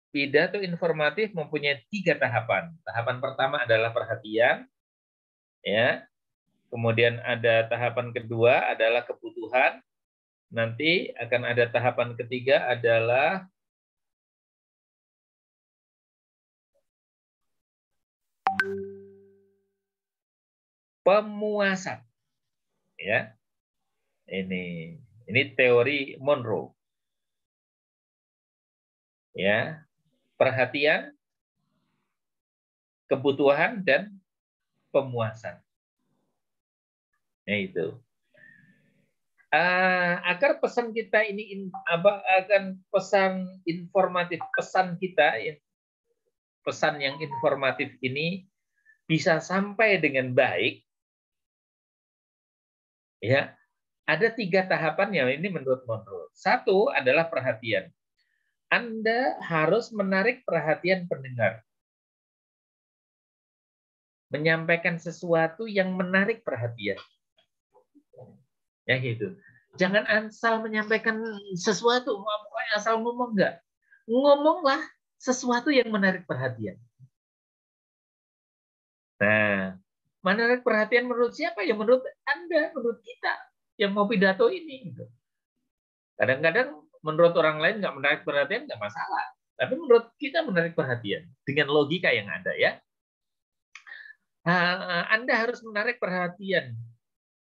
pidato informatif mempunyai 3 tahapan. Tahapan pertama adalah perhatian, ya. Kemudian ada tahapan kedua adalah kebutuhan. Nanti akan ada tahapan ketiga adalah pemuasan. Ya. Ini teori Monroe. Ya. Perhatian, kebutuhan, dan pemuasan. Nah, itu. Agar pesan kita ini akan pesan informatif, pesan kita, pesan yang informatif ini bisa sampai dengan baik, ya, ada 3 tahapannya. Ini menurut Monroe. 1 adalah perhatian. Anda harus menarik perhatian pendengar, menyampaikan sesuatu yang menarik perhatian. Ya, gitu. Jangan asal menyampaikan sesuatu, asal ngomong, enggak. Ngomonglah sesuatu yang menarik perhatian. Nah, menarik perhatian menurut siapa? Ya menurut Anda, menurut kita yang mau pidato ini. Kadang-kadang menurut orang lain nggak menarik perhatian, nggak masalah. Tapi menurut kita menarik perhatian dengan logika yang ada, ya. Anda harus menarik perhatian,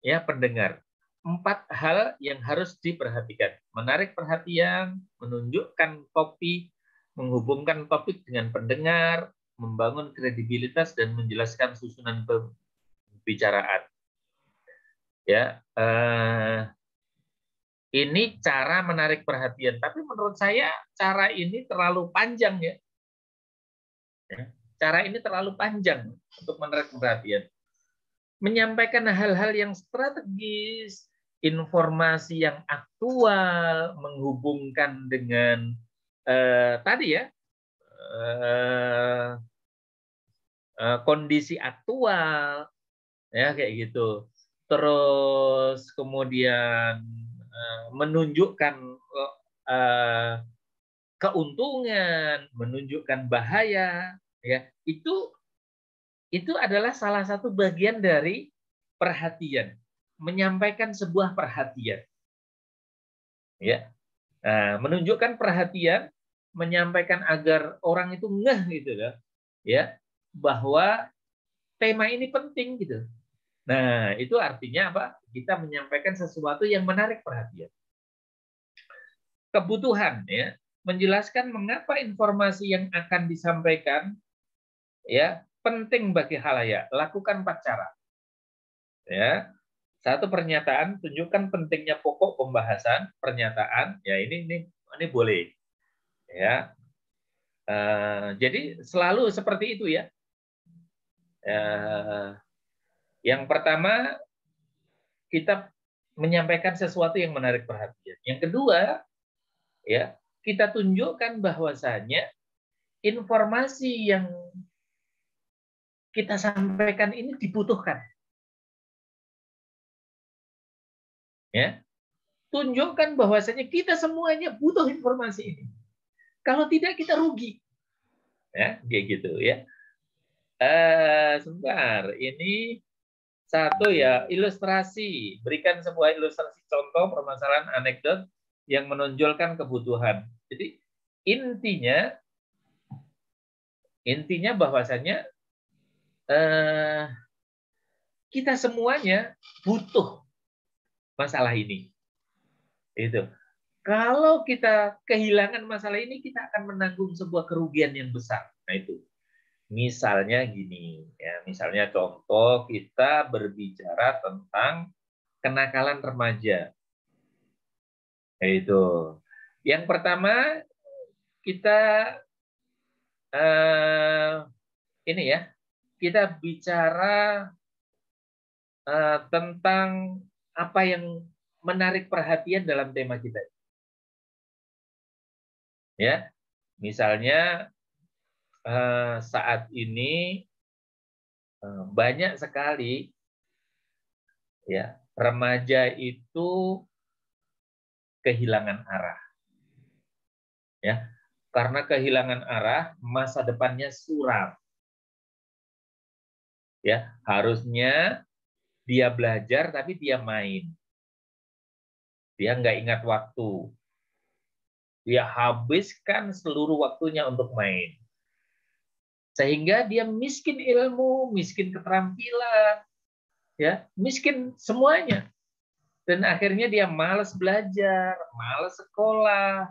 ya, pendengar. 4 hal yang harus diperhatikan. Menarik perhatian, menunjukkan topik, menghubungkan topik dengan pendengar, membangun kredibilitas, dan menjelaskan susunan pembicaraan. Ya, ini cara menarik perhatian. Tapi menurut saya cara ini terlalu panjang, ya. Cara ini terlalu panjang untuk menarik perhatian. Menyampaikan hal-hal yang strategis, informasi yang aktual, menghubungkan dengan tadi, ya, kondisi aktual, ya, kayak gitu. Terus kemudian menunjukkan keuntungan, menunjukkan bahaya, ya, itu adalah salah satu bagian dari perhatian, menyampaikan sebuah perhatian, ya. Nah, menunjukkan perhatian, menyampaikan agar orang itu ngeh, gitu, ya, bahwa tema ini penting, gitu. Nah, itu artinya apa? Kita menyampaikan sesuatu yang menarik perhatian. Kebutuhan, ya, menjelaskan mengapa informasi yang akan disampaikan, ya, penting bagi khalayak. Lakukan 4 cara. Ya. 1, pernyataan, tunjukkan pentingnya pokok pembahasan, pernyataan, ya, ini boleh, ya. Jadi selalu seperti itu, ya. Yang pertama, kita menyampaikan sesuatu yang menarik perhatian. Yang kedua, ya, kita tunjukkan bahwasanya informasi yang kita sampaikan ini dibutuhkan. Ya. Tunjukkan bahwasanya kita semuanya butuh informasi ini. Kalau tidak, kita rugi. Ya, kayak gitu ya. Sebentar, ini satu ya, ilustrasi. Berikan sebuah ilustrasi contoh permasalahan anekdot yang menonjolkan kebutuhan. Jadi intinya bahwasanya kita semuanya butuh masalah ini. Itu. Kalau kita kehilangan masalah ini, kita akan menanggung sebuah kerugian yang besar. Nah itu. Misalnya gini, ya, misalnya contoh kita berbicara tentang kenakalan remaja. Itu. Yang pertama kita ini ya, kita bicara tentang apa yang menarik perhatian dalam tema kita. Ya, misalnya saat ini banyak sekali ya remaja itu kehilangan arah. Ya, karena kehilangan arah, masa depannya suram. Ya, harusnya dia belajar tapi dia main. Dia nggak ingat waktu. Dia habiskan seluruh waktunya untuk main. Sehingga dia miskin ilmu, miskin keterampilan, ya, miskin semuanya. Dan akhirnya dia malas belajar, malas sekolah.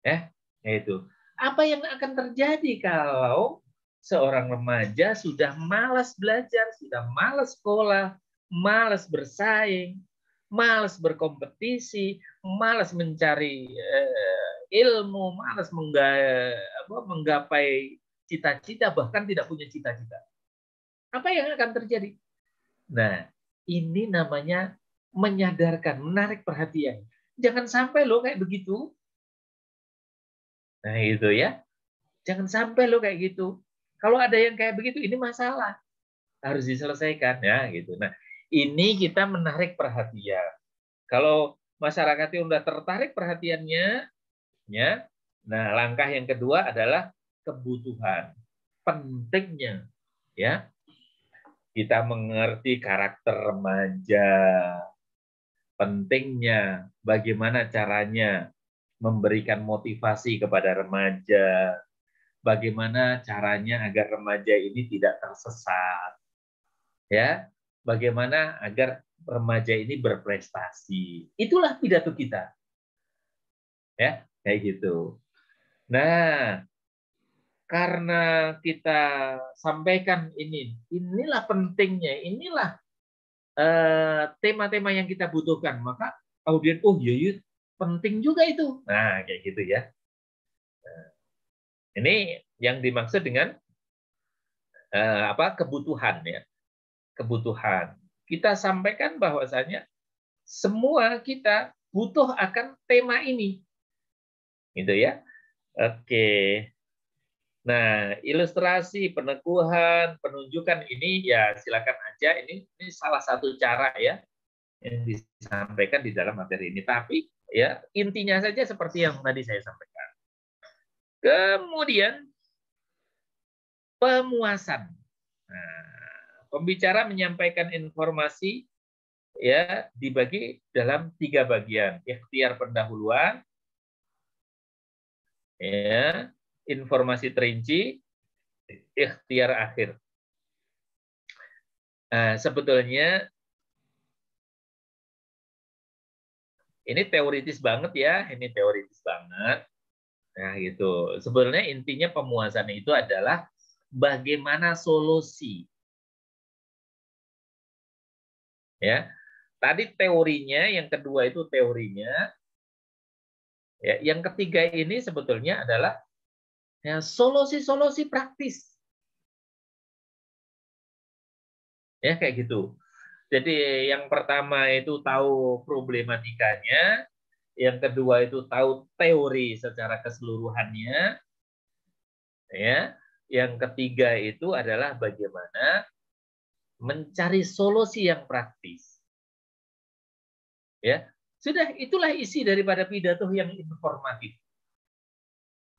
Ya, itu. Apa yang akan terjadi kalau seorang remaja sudah malas belajar, sudah malas sekolah, malas bersaing, malas berkompetisi, malas mencari ilmu, malas menggapai cita-cita, bahkan tidak punya cita-cita. Apa yang akan terjadi? Nah, ini namanya menyadarkan, menarik perhatian. Jangan sampai lo kayak begitu. Nah, itu ya. Jangan sampai lo kayak gitu. Kalau ada yang kayak begitu, ini masalah. Harus diselesaikan ya gitu. Nah, ini kita menarik perhatian. Kalau masyarakat yang udah tertarik perhatiannya, ya. Nah, langkah yang kedua adalah kebutuhan. Pentingnya ya. Kita mengerti karakter remaja. Pentingnya bagaimana caranya memberikan motivasi kepada remaja. Bagaimana caranya agar remaja ini tidak tersesat. Ya, bagaimana agar remaja ini berprestasi. Itulah pidato kita. Ya, kayak gitu. Nah, karena kita sampaikan inilah pentingnya, inilah tema-tema yang kita butuhkan, maka audiens, oh iya, penting juga itu. Nah, kayak gitu ya. Nah, ini yang dimaksud dengan kebutuhan ya. Kebutuhan. Kita sampaikan bahwasanya semua kita butuh akan tema ini. Gitu ya. Oke. Nah, ilustrasi, peneguhan, penunjukan ini ya silakan aja. Ini salah satu cara ya yang disampaikan di dalam materi ini. Tapi ya intinya saja seperti yang tadi saya sampaikan. Kemudian pemuasan. Nah, pembicara menyampaikan informasi ya dibagi dalam 3 bagian. Ikhtiar pendahuluan, ya, informasi terinci, ikhtiar akhir. Nah, sebetulnya ini teoritis banget ya, ini teoritis banget. Nah, gitu. Sebenarnya intinya pemuasan itu adalah bagaimana solusi. Ya. Tadi teorinya, yang kedua itu teorinya. Ya, yang ketiga ini sebetulnya adalah ya, solusi-solusi praktis. Ya, kayak gitu. Jadi yang pertama itu tahu problematikanya, yang kedua itu tahu teori secara keseluruhannya, ya. Yang ketiga itu adalah bagaimana mencari solusi yang praktis. Ya. Sudah, itulah isi daripada pidato yang informatif.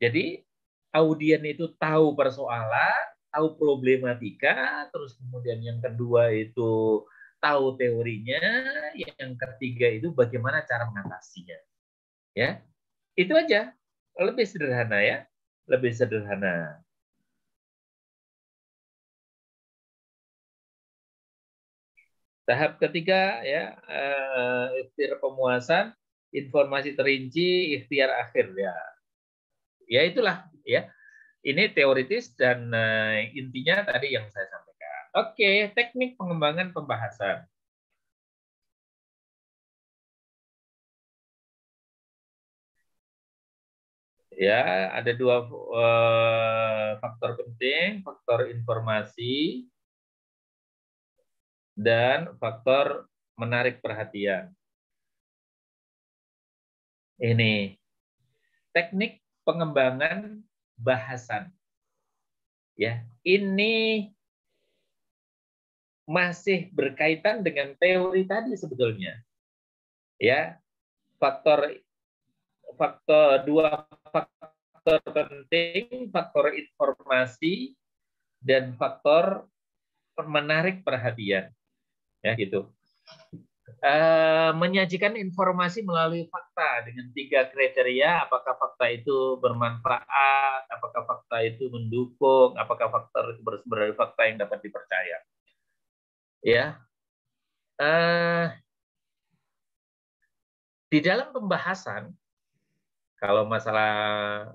Jadi audien itu tahu persoalan, tahu problematika, terus kemudian yang kedua itu tahu teorinya, yang ketiga itu bagaimana cara mengatasinya. Ya, itu aja. Lebih sederhana ya, lebih sederhana. Tahap ketiga ya, ikhtiar pemuasan, informasi terinci, ikhtiar akhir ya. Ya itulah ya. Ini teoritis dan intinya tadi yang saya sampaikan. Oke, teknik pengembangan pembahasan. Ya, ada dua faktor penting, faktor informasi dan faktor menarik perhatian. Ini teknik pengembangan bahasan. Ya, ini masih berkaitan dengan teori tadi sebetulnya. Ya, dua faktor penting, faktor informasi dan faktor menarik perhatian. Ya, gitu. Menyajikan informasi melalui fakta dengan 3 kriteria, apakah fakta itu bermanfaat, apakah fakta itu mendukung, apakah fakta itu bersumber dari fakta yang dapat dipercaya. Ya, di dalam pembahasan, kalau masalah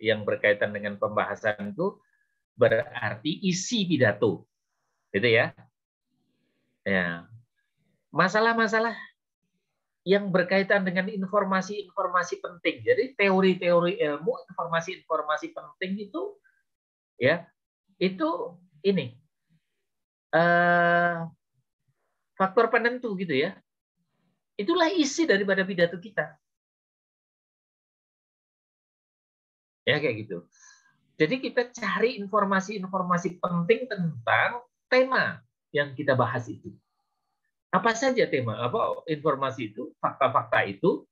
yang berkaitan dengan pembahasan itu berarti isi pidato, gitu ya. Ya, masalah-masalah yang berkaitan dengan informasi-informasi penting. Jadi teori-teori ilmu, informasi-informasi penting itu, ya, itu ini faktor penentu gitu ya. Itulah isi daripada pidato kita. Ya kayak gitu. Jadi kita cari informasi-informasi penting tentang tema yang kita bahas itu. Apa saja tema? Apa informasi itu? Fakta-fakta itu,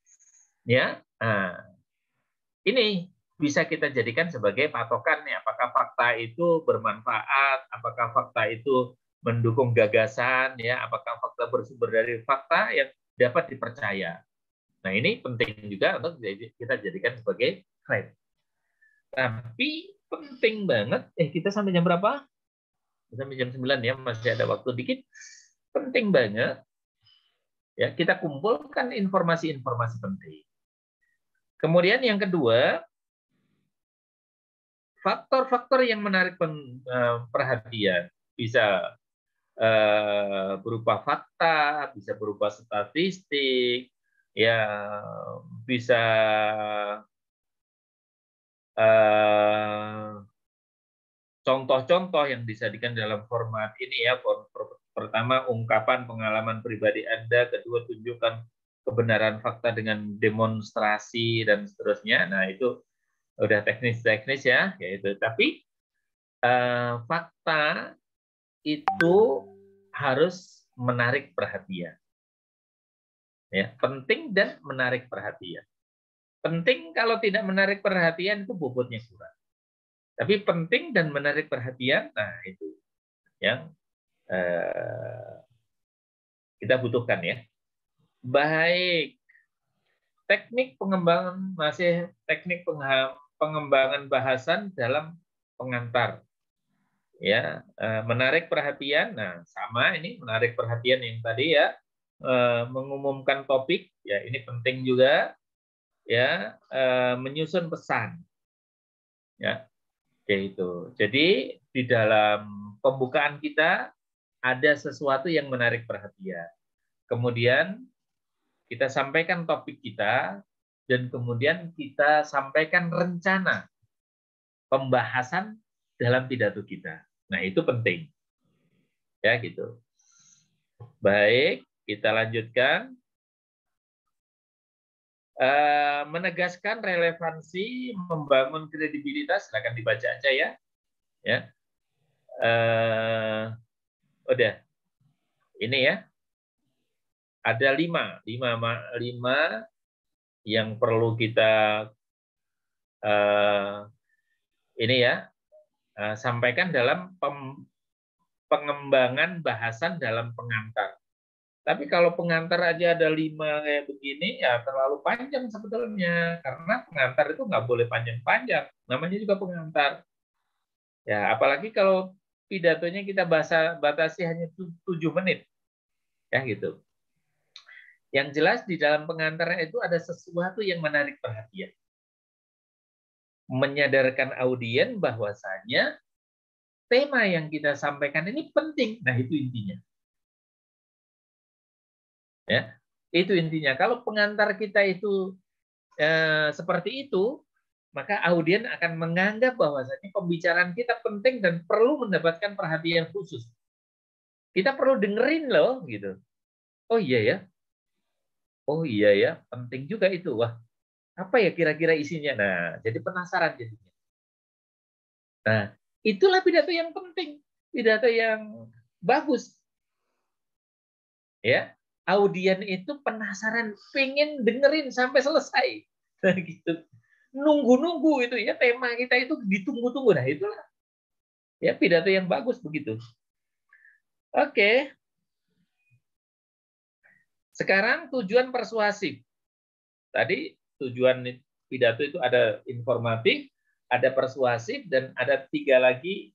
ya. Nah, ini bisa kita jadikan sebagai patokan ya. Apakah fakta itu bermanfaat? Apakah fakta itu mendukung gagasan? Ya, apakah fakta bersumber dari fakta yang dapat dipercaya? Nah, ini penting juga untuk kita jadikan sebagai frame. Tapi penting banget. Kita sampai jam berapa? Sampai jam 9 ya, masih ada waktu dikit. Penting banget ya kita kumpulkan informasi-informasi penting. Kemudian yang kedua, faktor-faktor yang menarik perhatian bisa berupa fakta, bisa berupa statistik, ya bisa contoh-contoh yang disajikan dalam format ini ya. Pertama, ungkapan pengalaman pribadi Anda, kedua tunjukkan kebenaran fakta dengan demonstrasi dan seterusnya. Nah, itu udah teknis-teknis ya, yaitu. Tapi fakta itu harus menarik perhatian. Ya, penting dan menarik perhatian. Penting kalau tidak menarik perhatian itu bobotnya kurang. Tapi penting dan menarik perhatian, nah itu yang kita butuhkan ya. Baik, teknik pengembangan pengembangan bahasan dalam pengantar. Ya, menarik perhatian. Nah, sama ini menarik perhatian yang tadi ya, mengumumkan topik ya, ini penting juga ya, menyusun pesan. Ya. Oke, itu. Jadi di dalam pembukaan kita ada sesuatu yang menarik perhatian. Kemudian kita sampaikan topik kita dan kemudian kita sampaikan rencana pembahasan dalam pidato kita. Nah, itu penting. Ya, gitu. Baik, kita lanjutkan. Menegaskan relevansi, membangun kredibilitas, silakan dibaca aja ya. Ya, udah. Ini ya, ada lima yang perlu kita ini ya sampaikan dalam pengembangan bahasan dalam pengantar. Tapi kalau pengantar aja ada 5 kayak begini, ya terlalu panjang sebetulnya. Karena pengantar itu nggak boleh panjang-panjang. Namanya juga pengantar. Ya, apalagi kalau pidatonya kita batasi hanya 7 menit. Ya, gitu. Yang jelas di dalam pengantar itu ada sesuatu yang menarik perhatian. Menyadarkan audien bahwasanya tema yang kita sampaikan ini penting. Nah, itu intinya. Ya, itu intinya. Kalau pengantar kita itu seperti itu, maka audien akan menganggap bahwasanya pembicaraan kita penting dan perlu mendapatkan perhatian khusus. Kita perlu dengerin loh, gitu. Oh iya ya, oh iya ya, penting juga itu. Wah, apa ya kira-kira isinya? Nah, jadi penasaran jadinya. Nah, itulah pidato yang penting, pidato yang bagus. Ya, audien itu penasaran, pengen dengerin sampai selesai. Nah, gitu. Nunggu-nunggu itu ya, tema kita itu ditunggu-tunggu. Nah, itulah ya pidato yang bagus begitu. Oke. Sekarang tujuan persuasif. Tadi tujuan pidato itu ada informatif, ada persuasif, dan ada 3 lagi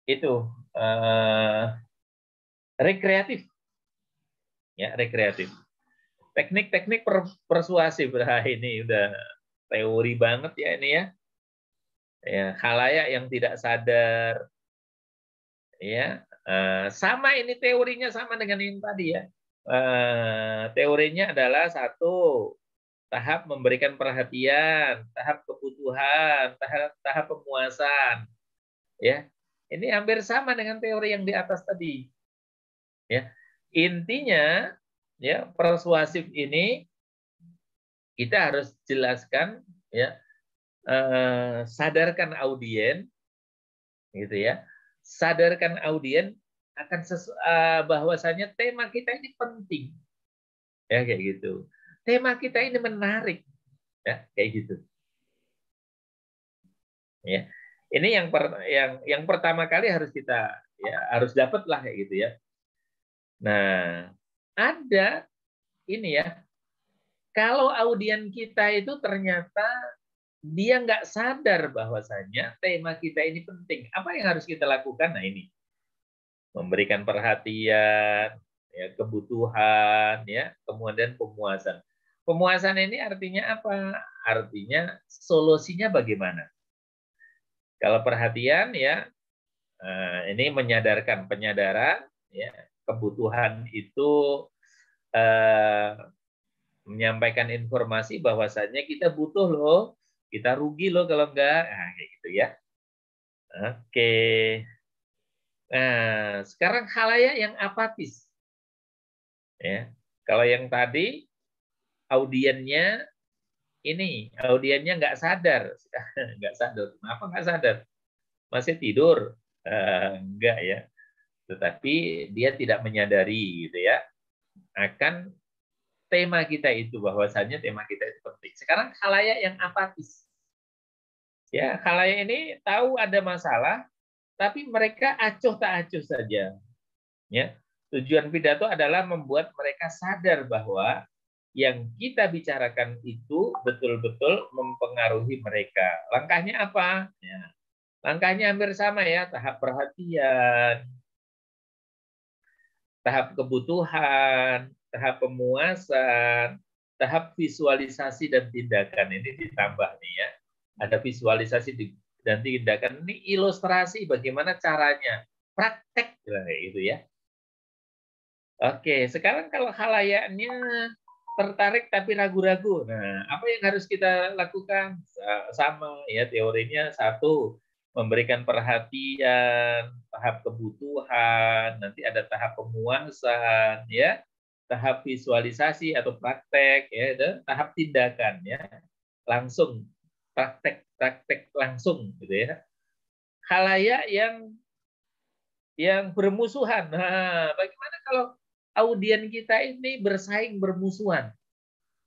itu rekreatif. Ya, rekreatif. Teknik-teknik persuasif. Nah, ini udah teori banget ya ini ya. Ya, khalayak yang tidak sadar. Ya, sama ini teorinya sama dengan yang tadi ya. Teorinya adalah 1, tahap memberikan perhatian, tahap kebutuhan, tahap pemuasan. Ya, ini hampir sama dengan teori yang di atas tadi. Ya, intinya ya persuasif ini kita harus jelaskan ya, sadarkan audien, gitu ya, sadarkan audien akan bahwasanya tema kita ini penting, ya kayak gitu. Tema kita ini menarik, ya kayak gitu. Ya, ini yang pertama kali harus kita ya harus dapat lah kayak gitu ya. Nah, ada ini ya, kalau audien kita itu ternyata dia nggak sadar bahwasanya tema kita ini penting. Apa yang harus kita lakukan? Nah ini, memberikan perhatian, ya, kebutuhan, ya, kemudian pemuasan. Pemuasan ini artinya apa? Artinya solusinya bagaimana? Kalau perhatian, ya, ini penyadaran, ya, kebutuhan itu menyampaikan informasi bahwasanya kita butuh loh, kita rugi loh kalau enggak, nah, kayak gitu ya. Oke. Nah, sekarang khalayak yang apatis. Ya. Kalau yang tadi audiennya nggak sadar, nggak sadar. Kenapa nggak sadar? Masih tidur? Enggak ya. Tetapi dia tidak menyadari gitu ya akan tema kita itu, bahwasanya tema kita itu penting. Sekarang khalayak yang apatis. Ya, khalayak ini tahu ada masalah, tapi mereka acuh tak acuh saja. Ya, tujuan pidato adalah membuat mereka sadar bahwa yang kita bicarakan itu betul-betul mempengaruhi mereka. Langkahnya apa? Ya, langkahnya hampir sama ya, tahap perhatian, tahap kebutuhan, tahap pemuasan, tahap visualisasi dan tindakan. Ini ditambah nih ya. Ada visualisasi dan tindakan, ini ilustrasi bagaimana caranya, praktek gitu ya. Oke, sekarang kalau khalayaknya tertarik tapi ragu-ragu, nah apa yang harus kita lakukan? Sama ya teorinya, 1, memberikan perhatian, tahap kebutuhan, nanti ada tahap pemuasan, ya, tahap visualisasi atau praktek, ya, dan tahap tindakan, ya, langsung praktek langsung, gitu ya. Khalayak yang bermusuhan. Nah, bagaimana kalau audien kita ini bersaing bermusuhan?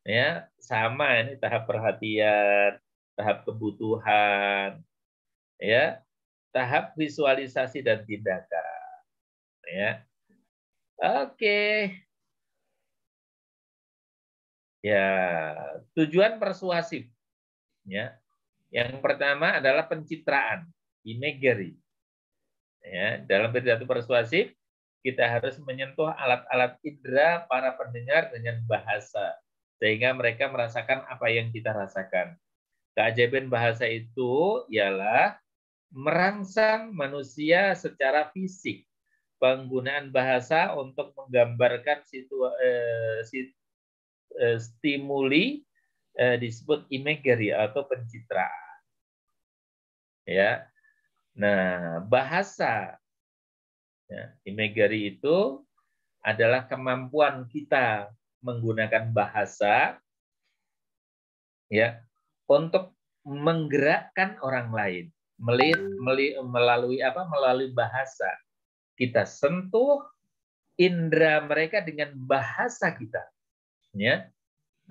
Ya, sama ini tahap perhatian, tahap kebutuhan, ya, tahap visualisasi dan tindakan, ya. Oke. Ya, tujuan persuasif, ya. Yang pertama adalah pencitraan, imagery. Ya, dalam pidato persuasif kita harus menyentuh alat-alat indera para pendengar dengan bahasa sehingga mereka merasakan apa yang kita rasakan. Keajaiban bahasa itu ialah merangsang manusia secara fisik. Penggunaan bahasa untuk menggambarkan stimuli disebut imagery atau pencitraan. Ya. Nah, bahasa, ya, imagery itu adalah kemampuan kita menggunakan bahasa, ya, untuk menggerakkan orang lain melalui apa? Melalui bahasa. Kita sentuh indera mereka dengan bahasa kita, ya.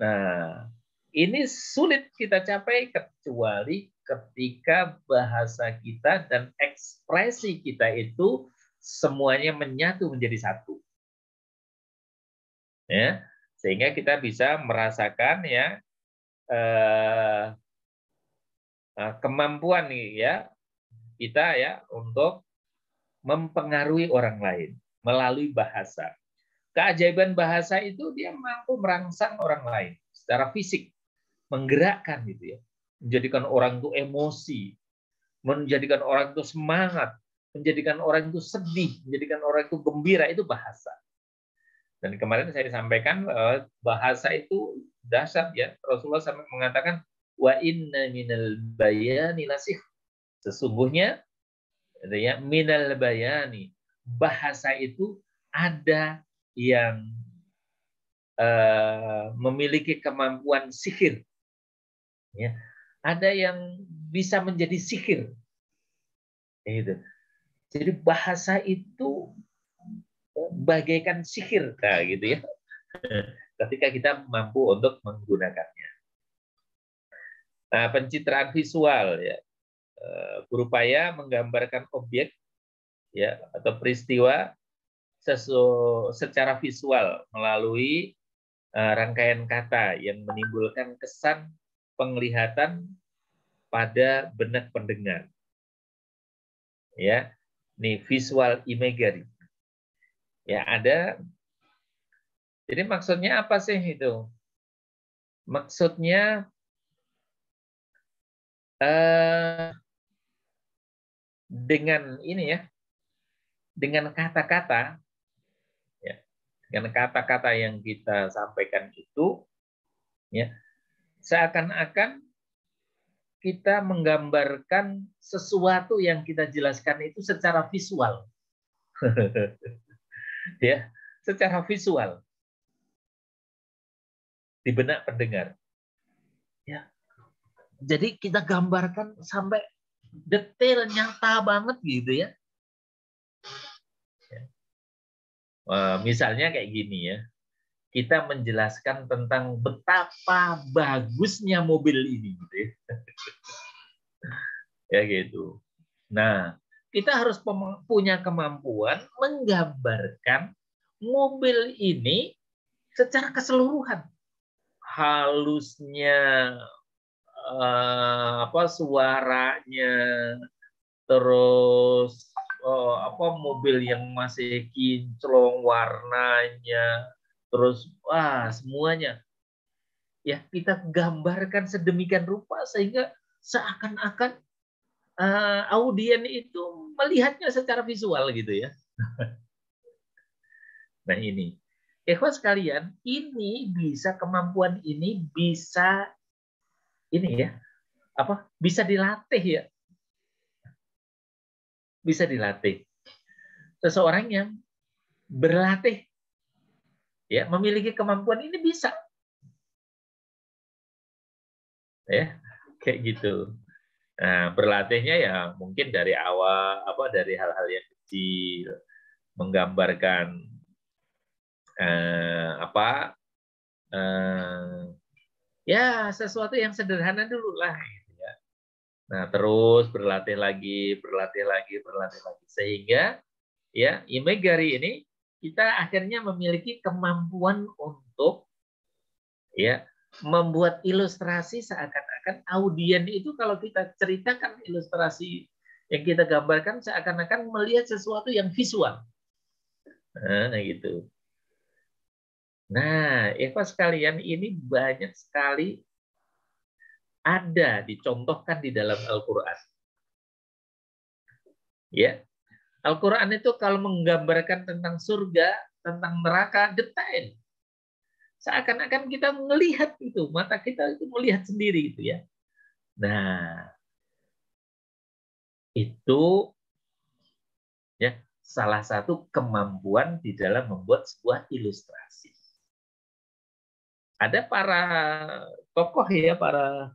Nah, ini sulit kita capai kecuali ketika bahasa kita dan ekspresi kita itu semuanya menyatu menjadi satu. Ya, sehingga kita bisa merasakan, ya, kemampuan nih, ya, kita, ya, untuk mempengaruhi orang lain melalui bahasa. Keajaiban bahasa itu dia mampu merangsang orang lain secara fisik, menggerakkan gitu, ya, menjadikan orang itu emosi, menjadikan orang itu semangat, menjadikan orang itu sedih, menjadikan orang itu gembira, itu bahasa. Dan kemarin saya sampaikan bahasa itu dasar, ya. Rasulullah sampai mengatakan wa inna minal bayani lasih. Sesungguhnya, ya, minal bayani, bahasa itu ada yang memiliki kemampuan sihir, ya. Ada yang bisa menjadi sihir, gitu. Jadi bahasa itu bagaikan sihir, nah, gitu, ya. Ketika kita mampu untuk menggunakannya. Nah, pencitraan visual, ya, berupaya menggambarkan objek, ya, atau peristiwa secara visual melalui rangkaian kata yang menimbulkan kesan penglihatan pada benak pendengar. Ya, nih visual imagery. Ya, ada. Jadi maksudnya apa sih itu? Maksudnya dengan ini, ya, dengan kata-kata, ya, dengan kata-kata yang kita sampaikan itu, ya, seakan-akan kita menggambarkan sesuatu yang kita jelaskan itu secara visual. Ya, secara visual di benak pendengar. Ya. Jadi kita gambarkan sampai detail, nyata banget gitu, ya. Misalnya kayak gini, ya. Kita menjelaskan tentang betapa bagusnya mobil ini, gitu, ya. Ya, gitu. Nah, kita harus punya kemampuan menggambarkan mobil ini secara keseluruhan. Halusnya, suaranya, terus mobil yang masih kinclong warnanya, terus semuanya, ya, kita gambarkan sedemikian rupa sehingga seakan-akan audien itu melihatnya secara visual, gitu, ya. Nah, ini, ikhwan sekalian, ini kemampuan ini bisa ini, ya, bisa dilatih, ya. bisa dilatih. Seseorang yang berlatih, ya, memiliki kemampuan ini bisa, ya, kayak gitu. Nah, berlatihnya ya mungkin dari awal, dari hal-hal yang kecil, menggambarkan eh, ya sesuatu yang sederhana dulu lah, gitu ya. Nah, terus berlatih lagi, sehingga ya Imegari ini kita akhirnya memiliki kemampuan untuk ya membuat ilustrasi seakan-akan audien itu kalau kita ceritakan ilustrasi yang kita gambarkan seakan-akan melihat sesuatu yang visual. Nah, gitu. Nah, Eva sekalian, ini banyak sekali ada dicontohkan di dalam Al-Qur'an. Ya. Al-Qur'an itu kalau menggambarkan tentang surga, tentang neraka, detail. Seakan-akan kita melihat itu, mata kita itu melihat sendiri gitu ya. Nah, itu ya salah satu kemampuan di dalam membuat sebuah ilustrasi. Ada para tokoh ya, para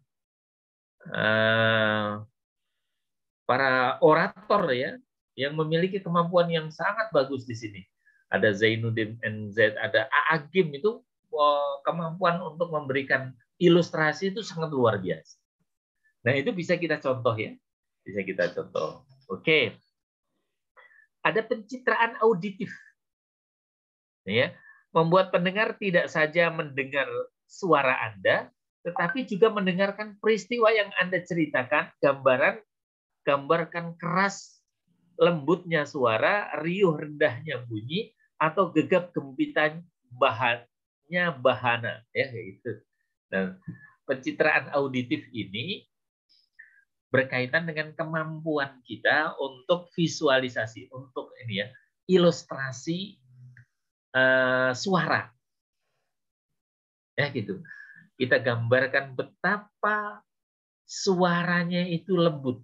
orator ya, yang memiliki kemampuan yang sangat bagus di sini. Ada Zainuddin NZ, ada A'agim, itu kemampuan untuk memberikan ilustrasi itu sangat luar biasa. Nah, itu bisa kita contoh ya. Bisa kita contoh. Oke. Ada pencitraan auditif. Ya, membuat pendengar tidak saja mendengar suara Anda, tetapi juga mendengarkan peristiwa yang Anda ceritakan, gambarkan keras lembutnya suara, riuh rendahnya bunyi, atau gegap gempitan bahana, ya gitu. Dan pencitraan auditif ini berkaitan dengan kemampuan kita untuk visualisasi, untuk ini ya, ilustrasi suara, ya gitu. Kita gambarkan betapa suaranya itu lembut,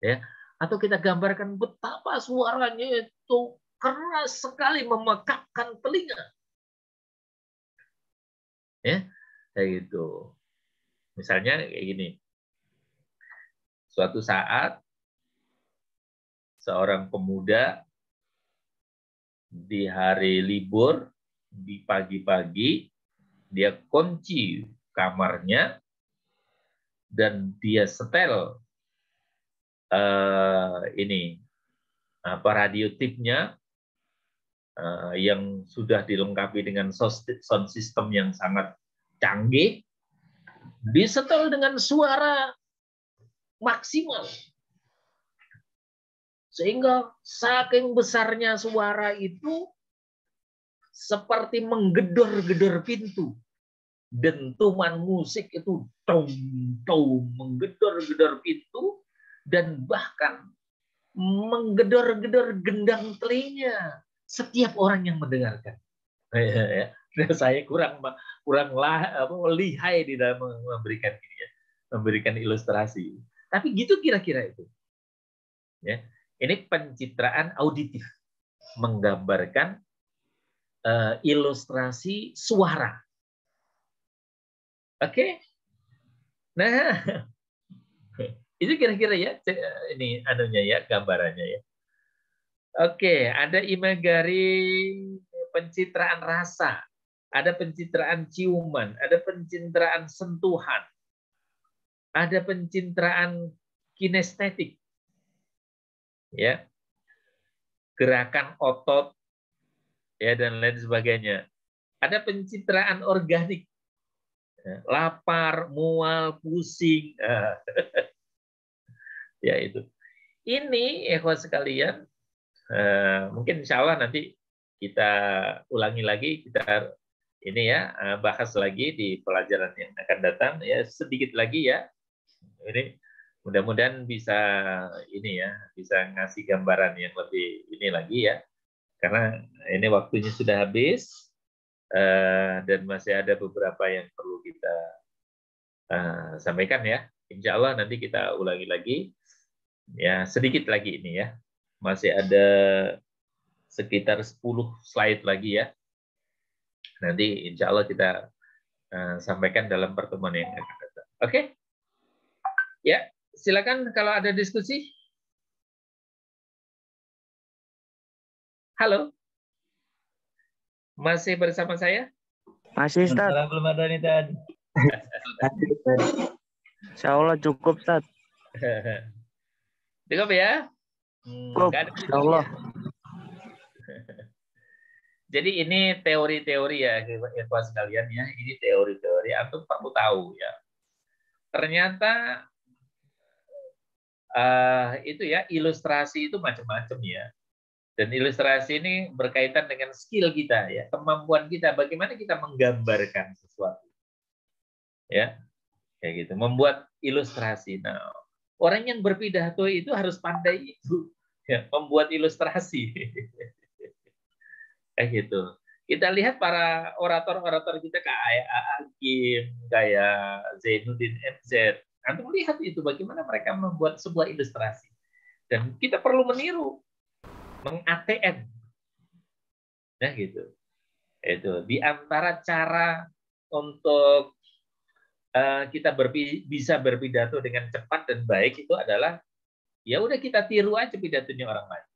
ya. Atau kita gambarkan betapa suaranya itu keras sekali, memekakkan telinga, ya, kayak gitu. Misalnya kayak gini. Suatu saat seorang pemuda di hari libur, di pagi-pagi, dia kunci kamarnya dan dia setel radio tipnya yang sudah dilengkapi dengan sound system yang sangat canggih, disetel dengan suara maksimal. Sehingga saking besarnya suara itu seperti menggedor-gedor pintu. Dentuman musik itu menggedor-gedor pintu dan bahkan menggedor-gedor gendang telinga setiap orang yang mendengarkan. Saya kurang lihai di dalam memberikan ini ya, memberikan ilustrasi. Tapi gitu kira-kira itu. Ya. Ini pencitraan auditif, menggambarkan ilustrasi suara. Oke, nah itu kira-kira ya ini anunya ya, gambarannya ya. Oke, ada Imagari pencitraan rasa, ada pencitraan ciuman, ada pencitraan sentuhan, ada pencitraan kinestetik, ya, gerakan otot, ya, dan lain sebagainya. Ada pencitraan organik, lapar, mual, pusing, ya itu. Ini ikhwan sekalian, mungkin insya Allah nanti kita ulangi lagi, kita ini ya bahas lagi di pelajaran yang akan datang ya, sedikit lagi ya. Ini mudah-mudahan bisa ini ya, bisa ngasih gambaran yang lebih ini lagi ya, karena ini waktunya sudah habis dan masih ada beberapa yang perlu kita sampaikan ya. Insya Allah nanti kita ulangi lagi. Ya, sedikit lagi ini ya. Masih ada sekitar 10 slide lagi ya. Nanti insya Allah kita sampaikan dalam pertemuan yang akan datang. Oke? Ya, silakan kalau ada diskusi. Halo? Masih bersama saya? Masih, Ustaz. Belum ada nih, Tad. Insya Allah cukup, Ustaz. Cukup ya? Cukup, Nggak ada Insya Allah. Jadi ini teori-teori ya, ikhwan sekalian ya. Ini teori-teori. Antum perlu tahu ya. Ternyata itu ya, ilustrasi itu macam-macam ya. Dan ilustrasi ini berkaitan dengan skill kita ya, kemampuan kita, bagaimana kita menggambarkan sesuatu. Ya, kayak gitu. Membuat ilustrasi. Nah, orang yang berpidato itu harus pandai itu, ya, membuat ilustrasi. Kayak gitu. Kita lihat para orator-orator kita kayak Hakim, kayak Zainuddin MZ. Antum lihat itu bagaimana mereka membuat sebuah ilustrasi. Dan kita perlu meniru, meng-ATM. Nah gitu. Itu di antara cara untuk kita bisa berpidato dengan cepat dan baik itu adalah ya udah kita tiru aja pidatonya orang lain.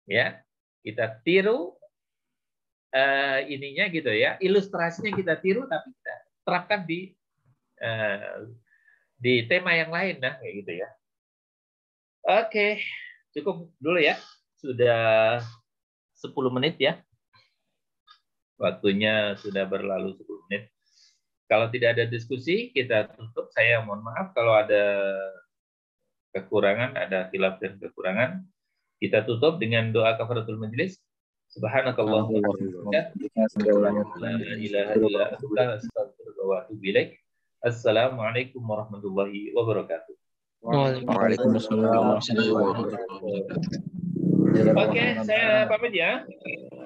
Ya, kita tiru ininya gitu ya, ilustrasinya kita tiru tapi kita terapkan di tema yang lain, nah kayak gitu ya. Oke, cukup dulu ya, sudah 10 menit ya, waktunya sudah berlalu 10 menit. Kalau tidak ada diskusi kita tutup. Saya mohon maaf kalau ada kekurangan, ada khilaf dan kekurangan. Kita tutup dengan doa kafaratul majelis. Subhanakallahumma wa bihamdika, la ilaha illa anta, astaghfiruka wa atubu ilaik. Assalamualaikum warahmatullahi wabarakatuh. Waalaikumsalam. Oke, saya pamit ya.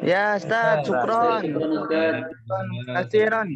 Ya, Ustaz, syukron. Terima Kasiran.